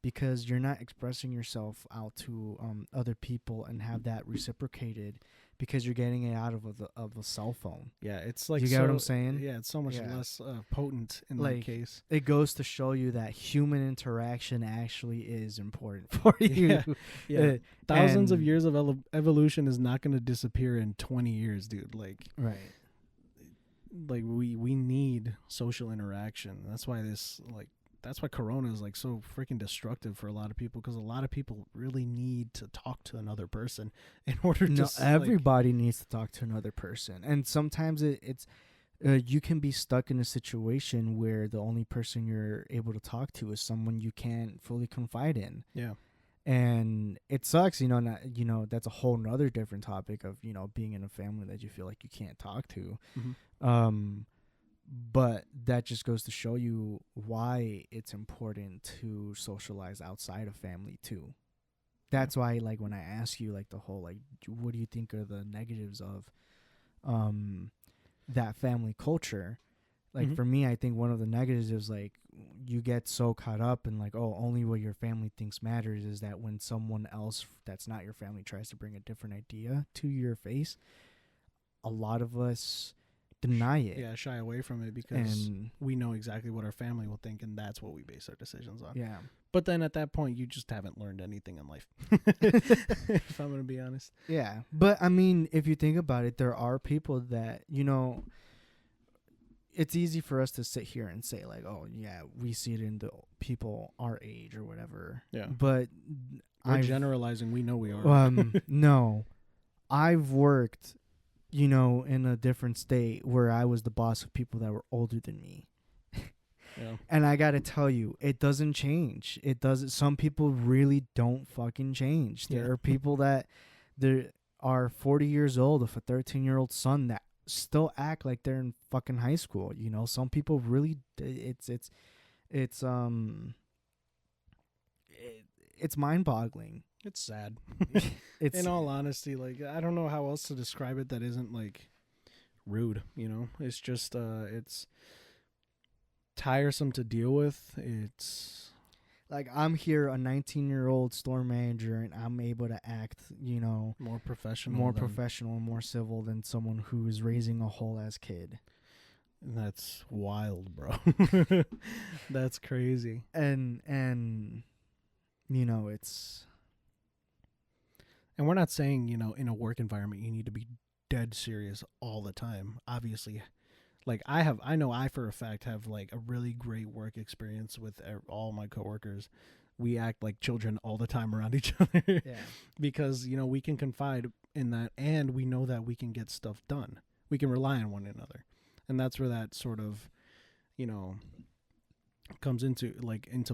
because you're not expressing yourself out to other people and have that reciprocated. because you're getting it out of a cell phone. Yeah, it's like You get so. what I'm saying? Yeah, it's so much Yeah. less potent in that Like, case. it goes to show you that human interaction actually is important for you. Yeah. Thousands of and- years of evolution is not going to disappear in 20 years, dude. Right. Like we need social interaction. That's why that's why corona is like so freaking destructive for a lot of people, because a lot of people really need to talk to another person in order to No, everybody needs to talk to another person, and sometimes it's you can be stuck in a situation where the only person you're able to talk to is someone you can't fully confide in. Yeah. And it sucks, that's a whole nother different topic of, being in a family that you feel like you can't talk to. Mm-hmm. But that just goes to show you why it's important to socialize outside of family too. That's why, like, when I ask you, like, the whole, like, what do you think are the negatives of that family culture? Like, Mhm. for me, I think one of the negatives is, like, you get so caught up in, like, oh, only what your family thinks matters, is that when someone else that's not your family tries to bring a different idea to your face, a lot of us deny it. Yeah, shy away from it because And we know exactly what our family will think, and that's what we base our decisions on. yeah. But then at that point, you just haven't learned anything in life. If I'm going to be honest. Yeah. But I mean, if you think about it, there are people that, it's easy for us to sit here and say, like, oh, yeah, we see it in the people our age or whatever. Yeah. But We're generalizing. We know we are. no. I've worked, in a different state where I was the boss of people that were older than me. Yeah. And I got to tell you, it doesn't change. It doesn't. Some people really don't fucking change. There are people that are 40 years old with a 13-year-old son that still act like they're in fucking high school. Some people really, it's mind-boggling. It's sad. It's in all honesty, like, I don't know how else to describe it that isn't like rude, It's just it's tiresome to deal with. It's like, I'm here, a 19-year-old store manager, and I'm able to act, more professional and more civil than someone who is raising a whole ass kid. That's wild, bro. That's crazy. And it's, and we're not saying, in a work environment you need to be dead serious all the time. Obviously, like, I know I for a fact have like a really great work experience with all my coworkers. We act like children all the time around each other. yeah. Because, we can confide in that, and we know that we can get stuff done. We can rely on one another. And that's where that sort of, comes into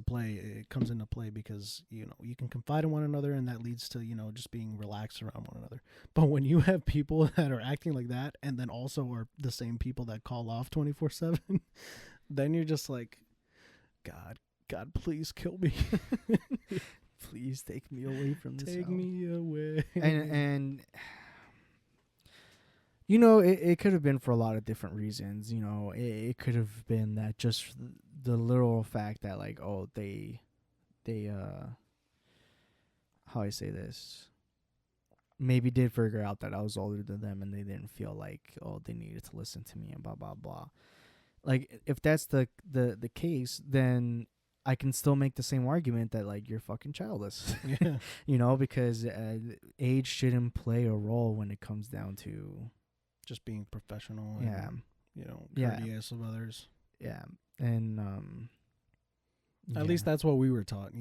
play. It comes into play because, you can confide in one another, and that leads to, just being relaxed around one another. But when you have people that are acting like that, and then also are the same people that call off 24/7, then you're just like, God, please kill me. Please take me away from this. Take me away. And it could have been for a lot of different reasons. It could have been that just the literal fact that, like, oh, they how I say this, maybe did figure out that I was older than them, and they didn't feel like, oh, they needed to listen to me and blah blah blah. Like, if that's the case, then I can still make the same argument that, like, you're fucking childless. Yeah. Because age shouldn't play a role when it comes down to Just being professional. Yeah. And, Yeah. courteous of others. Yeah. And At least that's what we were taught.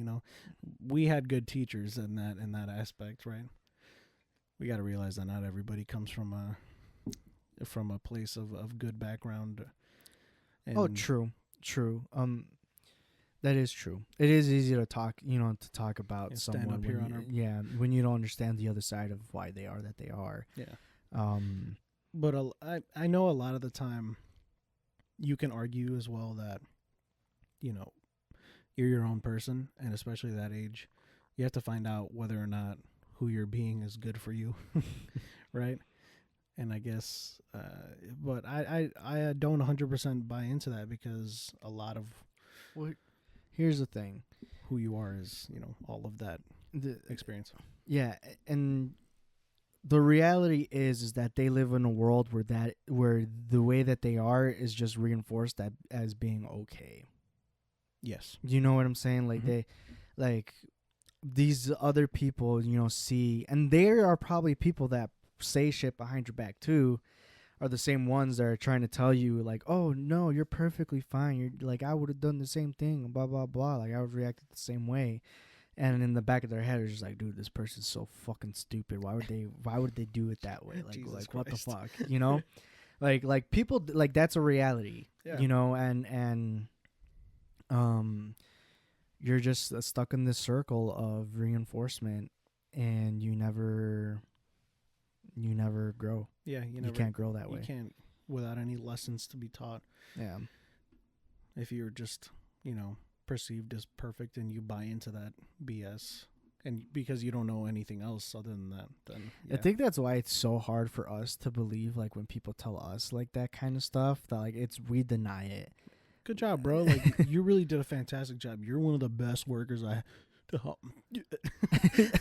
We had good teachers in that aspect, right? We got to realize that not everybody comes from a place of good background. And true. That is true. It is easy to talk, about and stand someone up here on when you don't understand the other side of why they are that they are. Yeah. But I know a lot of the time you can argue as well that, you're your own person, and especially that age, you have to find out whether or not who you're being is good for you, right? And I guess, but I don't 100% buy into that, because a lot of here's the thing. who you are is, all of that experience. Yeah, and the reality is that they live in a world where the way that they are is just reinforced that as being okay. Yes. You know what I'm saying? Like Mhm. like these other people, see, and there are probably people that say shit behind your back too, are the same ones that are trying to tell you like, oh no, you're perfectly fine. You're like, I would have done the same thing, blah blah blah. Like I would react the same way. And in the back of their head, it's just like, dude, this person's so fucking stupid. Why would they do it that way? Like, Jesus what the Christ. fuck, like people, like that's a reality, Yeah. and you're just stuck in this circle of reinforcement, and you never grow. Yeah. You can't grow that You way. can't without any lessons to be taught. Yeah, If you're just, perceived as perfect and you buy into that BS, and because you don't know anything else other than that, then yeah. I think that's why it's so hard for us to believe, like when people tell us like that kind of stuff, that like we deny it. Good job, bro. Like you really did a fantastic job. You're one of the best workers I.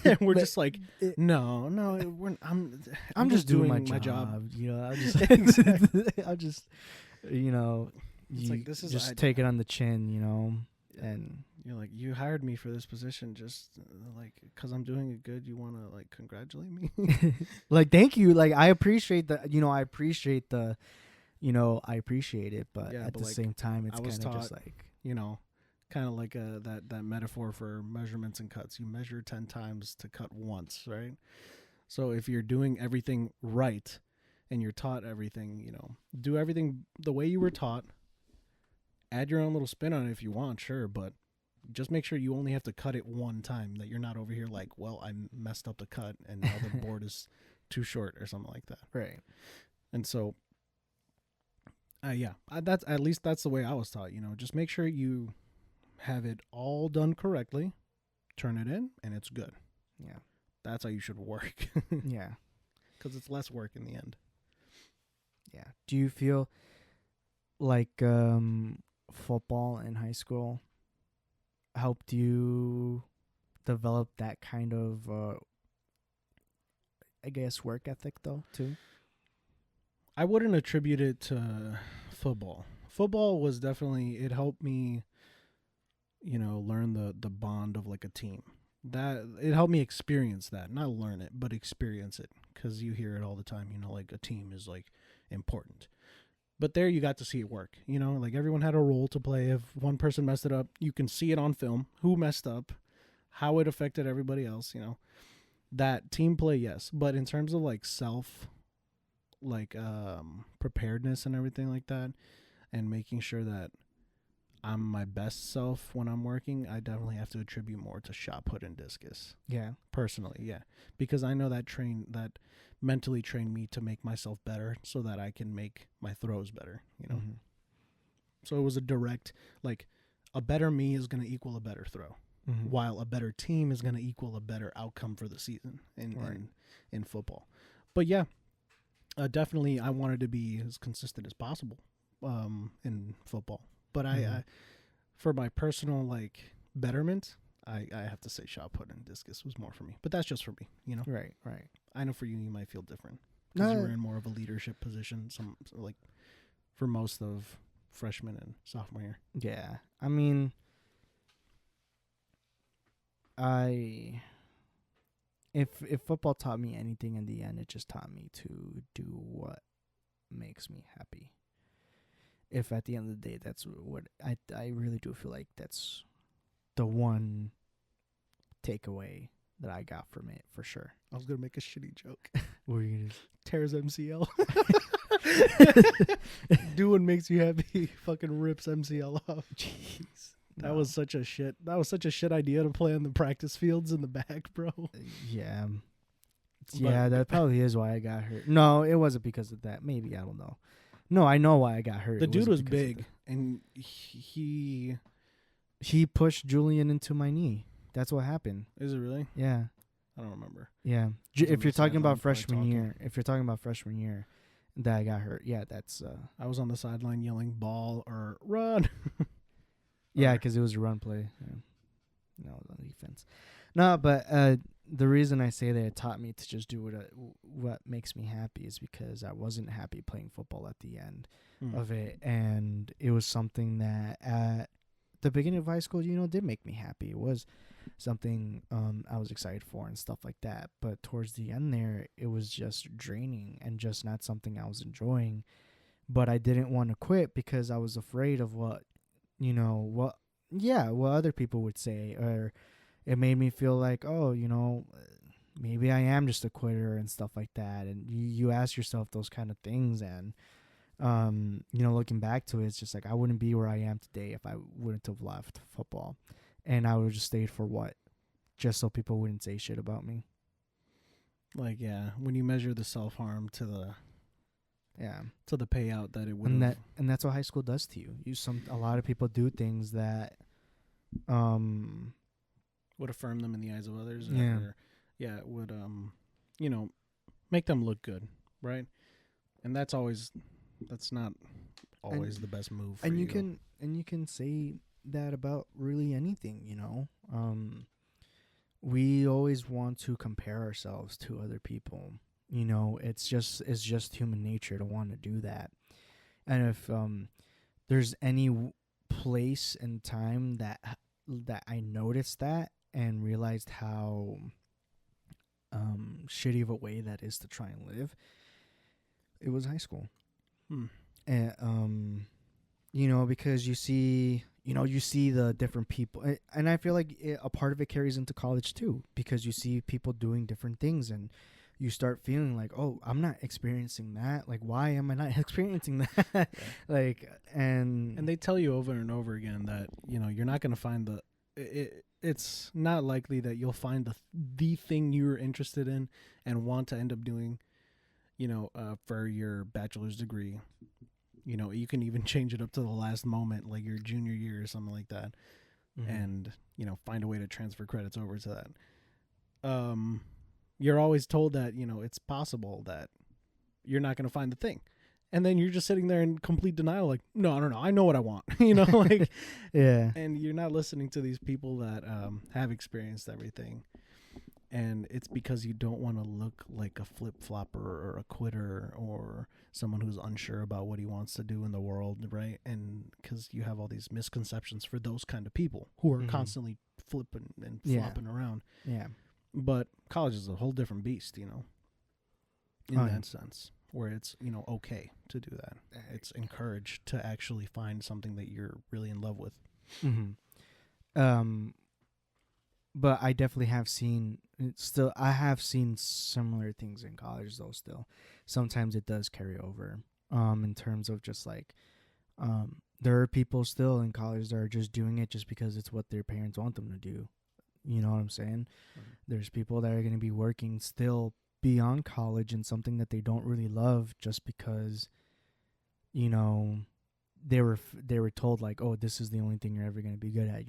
And we're just like, no, I'm just doing my job. I'll just, It's like, this is just take it on the chin, and you're like, you hired me for this position just like because I'm doing it good. You want to like congratulate me? like, thank you. Like, I appreciate I appreciate it, but Yeah, at but the like, same time, it's I was kind of just taught, like, kind of like that metaphor for measurements and cuts. You measure 10 times to cut once, right? So if you're doing everything right and you're taught everything, do everything the way you were taught. Add your own little spin on it if you want, sure, but just make sure you only have to cut it one time, that you're not over here like, well, I messed up the cut and now the board is too short or something like that. right. And so that's at least that's the way I was taught. Just make sure you have it all done correctly, turn it in, and it's good. Yeah. That's how you should work. Yeah. Because it's less work in the end. Yeah. Do you feel like football in high school helped you develop that kind of, I guess, work ethic though too? I wouldn't attribute it to football. Football was definitely, it helped me, learn the bond of like a team. That it helped me experience that, not learn it, but experience it, because you hear it all the time. Like a team is like important. But there you got to see it work. Like everyone had a role to play. If one person messed it up, you can see it on film, who messed up, how it affected everybody else. That team play, yes. But in terms of like self, like preparedness and everything like that, and making sure that I'm my best self when I'm working, I definitely have to attribute more to shot put and discus. Yeah. Personally, yeah. Because I know that mentally trained me to make myself better so that I can make my throws better, Mm-hmm. So it was a direct, like, a better me is going to equal a better throw, Mm-hmm. while a better team is going to equal a better outcome for the season Right. in football. But yeah, definitely I wanted to be as consistent as possible in football. But I for my personal like betterment, I have to say shot put and discus was more for me. But that's just for me, Right. I know for you might feel different because you No. were in more of a leadership position. Like for most of freshman and sophomore year. Yeah. I mean, if football taught me anything in the end, it just taught me to do what makes me happy. If at the end of the day, that's what I really do feel like that's the one takeaway that I got from it for sure. I was gonna make a shitty joke. What are you gonna Tears MCL. Do what makes you happy. Fucking rips MCL off. Jeez. That was such a shit idea to play on the practice fields in the back, bro. Yeah. But- Yeah, that probably is why I got hurt. No, it wasn't because of that. Maybe, I don't know. No, I know why I got hurt. The It dude wasn't was because of big, and he he pushed Julian into my knee. That's what happened. is it really? Yeah. I don't remember. Yeah. was on If you're the talking about sideline probably freshman year, that I got hurt. Yeah, that's I was on the sideline yelling ball or run. yeah, Or- because it was a run play. Yeah. No, it was on defense. No, but the reason I say that it taught me to just do what makes me happy is because I wasn't happy playing football at the end Mm. of it, and it was something that at the beginning of high school, did make me happy. It was something I was excited for and stuff like that. But towards the end there, it was just draining and just not something I was enjoying. But I didn't want to quit because I was afraid of what other people would say, or it made me feel like, oh, maybe I am just a quitter and stuff like that. And you ask yourself those kind of things, and looking back to it, it's just like I wouldn't be where I am today if I wouldn't have left football, and I would have just stayed for what, just so people wouldn't say shit about me. Like, yeah, when you measure the self harm Yeah, to the payout that it would and have, that's what high school does to you. A lot of people do things that, um, would affirm them in the eyes of others, yeah, or yeah, it would you know, make them look good, right? And that's not always the best move for and you. you can say that about really anything. We always want to compare ourselves to other people. It's just human nature to want to do that. And if there's any place and time that I noticed that and realized how shitty of a way that is to try and live, it was high school. Hmm. And because you see the different people, and I feel like a part of it carries into college too, because you see people doing different things, and you start feeling like, oh, I'm not experiencing that. Like, why am I not experiencing that? Yeah. Like, and they tell you over and over again that you're not going to find it's not likely that you'll find the thing you're interested in and want to end up doing for your bachelor's degree. You can even change it up to the last moment, like your junior year or something like that, and find a way to transfer credits over to that. You're always told that it's possible that you're not going to find the thing, and then you're just sitting there in complete denial, like, no, I know what I want. Like, yeah, and you're not listening to these people that have experienced everything. And it's because you don't want to look like a flip-flopper or a quitter or someone who's unsure about what he wants to do in the world, right? And because you have all these misconceptions for those kind of people who are constantly flipping and flopping around. Yeah. But college is a whole different beast, in that sense, where it's, okay to do that. It's encouraged to actually find something that you're really in love with. But I definitely have seen I have seen similar things in college though. Still, sometimes it does carry over. In terms of just like, there are people still in college that are just doing it just because it's what their parents want them to do. You know what I'm saying? Mm-hmm. There's people that are going to be working still beyond college in something that they don't really love just because, they were told like, oh, this is the only thing you're ever going to be good at,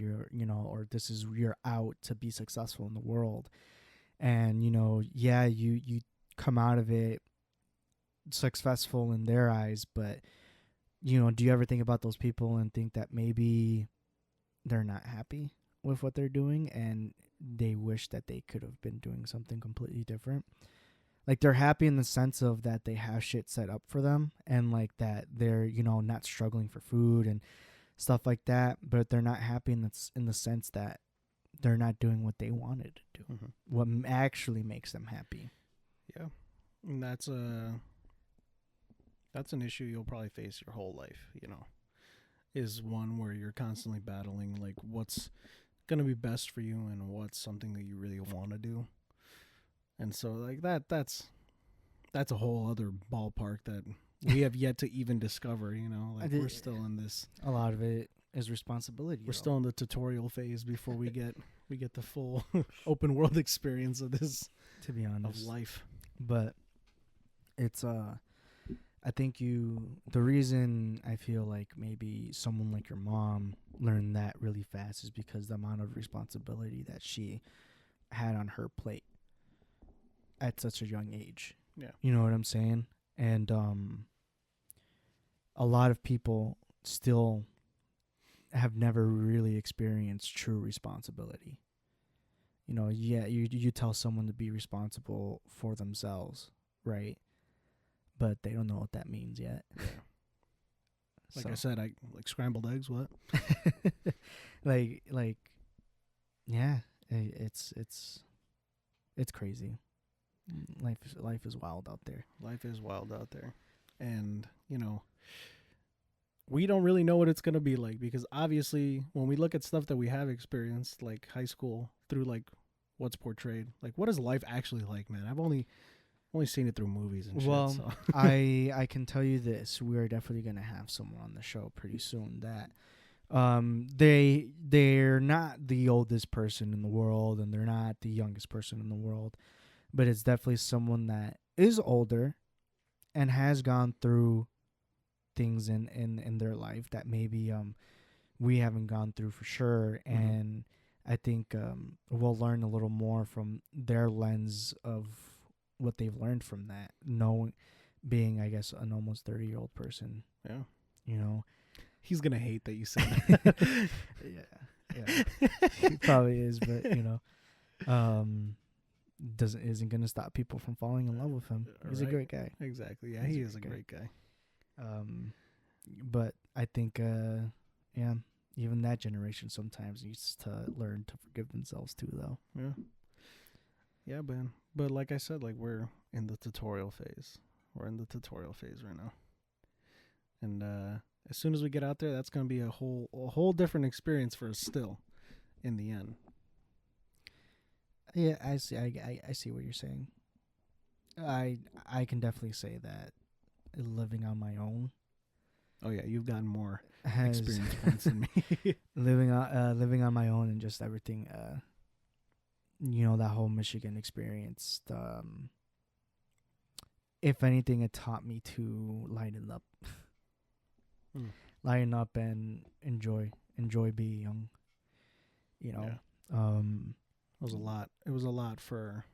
or this is you're out to be successful in the world. And you come out of it successful in their eyes, but do you ever think about those people and think that maybe they're not happy with what they're doing and they wish that they could have been doing something completely different? Like, they're happy in the sense of that they have shit set up for them, and like that they're not struggling for food and stuff like that, but they're not happy in the sense that they're not doing what they wanted to do, what actually makes them happy. Yeah, and that's an issue you'll probably face your whole life, is one where you're constantly battling like what's going to be best for you and what's something that you really want to do. And so like that's a whole other ballpark that we have yet to even discover, like we're still in this. A lot of it is responsibility. We're still in the tutorial phase before we get the full open world experience of this, to be honest, of life. But it's I think the reason I feel like maybe someone like your mom learned that really fast is because the amount of responsibility that she had on her plate at such a young age. Yeah. You know what I'm saying? And a lot of people still have never really experienced true responsibility. Yeah, you tell someone to be responsible for themselves, right? But they don't know what that means yet. Yeah. Like I said, I like scrambled eggs. What? like, yeah, it's crazy. Life is wild out there. Life is wild out there, and we don't really know what it's gonna be like, because obviously when we look at stuff that we have experienced, like high school, through like what's portrayed, like what is life actually like, man? I've only seen it through movies and Well, shit. So I can tell you this: we are definitely gonna have someone on the show pretty soon that they're not the oldest person in the world and they're not the youngest person in the world, but it's definitely someone that is older and has gone through things in their life that maybe we haven't gone through for sure. And I think we'll learn a little more from their lens of what they've learned from that, knowing, being, I guess, an almost 30-year-old person. yeah, You know, he's gonna hate that you said that. yeah, he probably is, but isn't gonna stop people from falling in love with him. He's a great guy. Exactly. Yeah, he is a great guy. But I think, yeah, even that generation sometimes needs to learn to forgive themselves too, though. Yeah, man. But like I said, like we're in the tutorial phase. We're in the tutorial phase right now, and as soon as we get out there, that's gonna be a whole different experience for us still. In the end. Yeah, I see. I see what you're saying. I can definitely say that living on my own. Oh yeah, you've gotten more Has experience points than me. living on my own and just everything. That whole Michigan experience. If anything, it taught me to lighten up, lighten up, and enjoy being young. Yeah. It was a lot. It was a lot for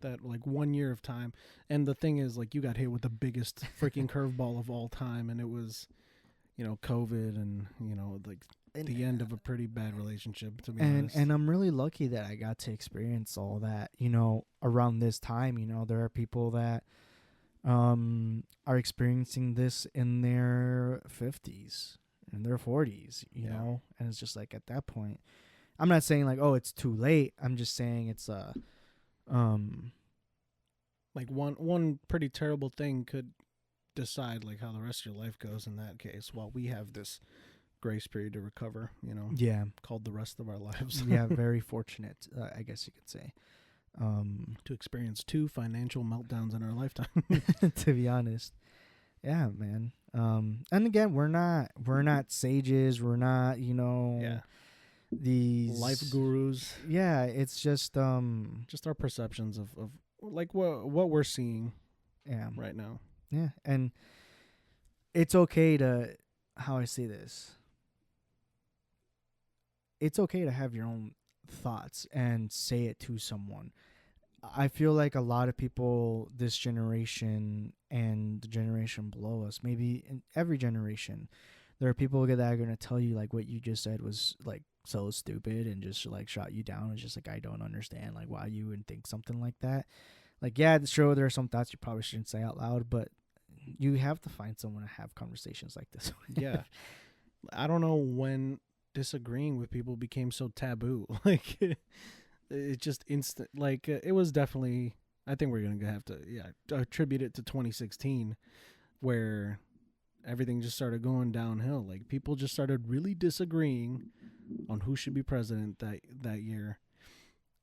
that, like 1 year of time. And the thing is, like, you got hit with the biggest freaking curveball of all time, and it was, COVID, and like the end of a pretty bad relationship, to be honest. And I'm really lucky that I got to experience all that. Around this time, there are people that are experiencing this in their 50s, in their 40s, and it's just like, at that point, I'm not saying like, oh, it's too late. I'm just saying it's like one pretty terrible thing could decide like how the rest of your life goes in that case, while we have this grace period to recover, yeah, called the rest of our lives. Yeah, very fortunate, I guess you could say, to experience 2 financial meltdowns in our lifetime. to be honest. Yeah, man. And again, we're not sages, we're not, these life gurus. Yeah, it's just our perceptions of like what we're seeing right now. Yeah, and it's okay to, how I say this, it's okay to have your own thoughts and say it to someone. I feel like a lot of people this generation and the generation below us, maybe in every generation, there are people that are going to tell you like what you just said was like so stupid and just like shot you down. It's just like, I don't understand like why you would think something like that. Like, yeah, sure, there are some thoughts you probably shouldn't say out loud, but you have to find someone to have conversations like this with. Yeah. I don't know when disagreeing with people became so taboo. Like, it just instant. Like, it was definitely. I think we're gonna have to attribute it to 2016, where everything just started going downhill. Like, people just started really disagreeing on who should be president that year,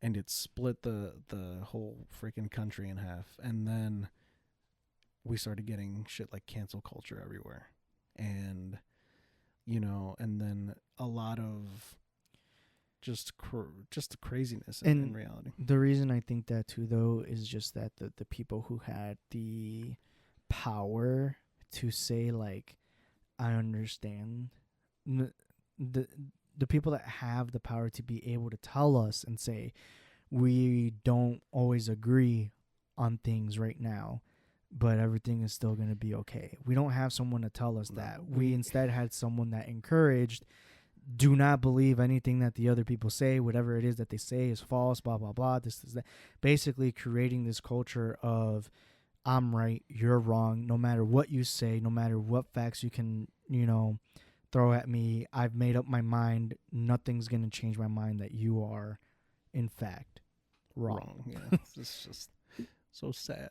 and it split the whole freaking country in half. And then we started getting shit like cancel culture everywhere, and and then a lot of just craziness in reality. The reason I think that too, though, is just that the people who had the power to say like, I understand, the people that have the power to be able to tell us and say, we don't always agree on things right now, but everything is still going to be okay. We don't have someone to tell us that. We instead had someone that encouraged do not believe anything that the other people say. Whatever it is that they say is false, blah, blah, blah. This is that. Basically creating this culture of I'm right, you're wrong, no matter what you say, no matter what facts you can, throw at me. I've made up my mind. Nothing's going to change my mind that you are, in fact, wrong. Yeah, it's just so sad.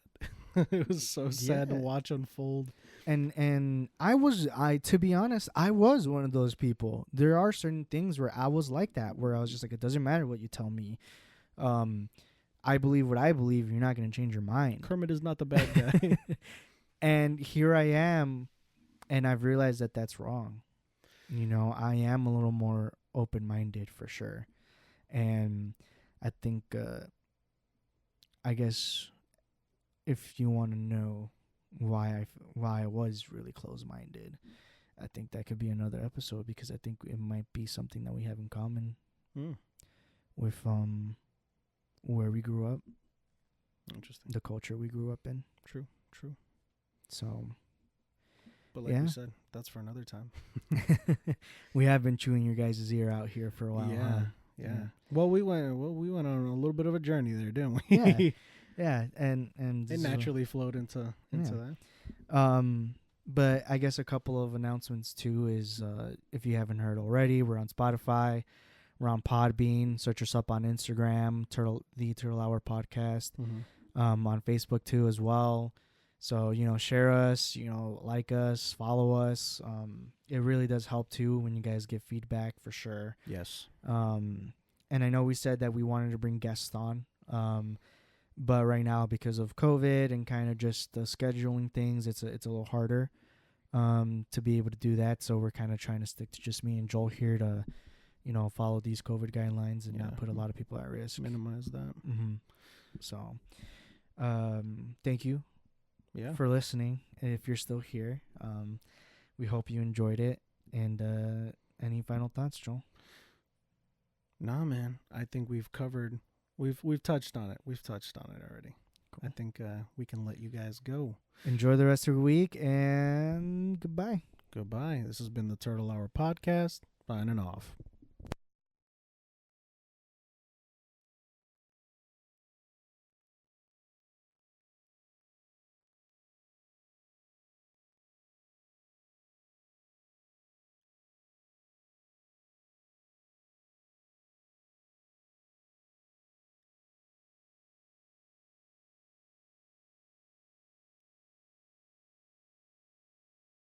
It was so sad to watch unfold. And I to be honest, I was one of those people. There are certain things where I was like that, where I was just like, it doesn't matter what you tell me. I believe what I believe. You're not going to change your mind. Kermit is not the bad guy. And here I am, and I've realized that that's wrong. I am a little more open-minded for sure. And I think, I guess, if you want to know why I was really close-minded, I think that could be another episode, because I think it might be something that we have in common with where we grew up. Interesting. The culture we grew up in. True. So, but like you said, that's for another time. We have been chewing your guys' ear out here for a while. Yeah. Huh? Yeah. Well, we went on a little bit of a journey there, didn't we? Yeah. Yeah, and it naturally flowed into that. But I guess a couple of announcements too is, if you haven't heard already, we're on Spotify, we're on Podbean. Search us up on Instagram, the Turtle Hour Podcast. On Facebook too as well. So share us, like us, follow us. It really does help too when you guys give feedback, for sure. Yes. And I know we said that we wanted to bring guests on. But right now, because of COVID and kind of just the scheduling things, it's a little harder to be able to do that. So we're kind of trying to stick to just me and Joel here to, follow these COVID guidelines and not put a lot of people at risk. Minimize that. So, thank you for listening. If you're still here, we hope you enjoyed it. And any final thoughts, Joel? Nah, man. I think we've covered. We've touched on it. We've touched on it already. Cool. I think we can let you guys go. Enjoy the rest of your week, and goodbye. Goodbye. This has been the Turtle Hour Podcast. Signing off.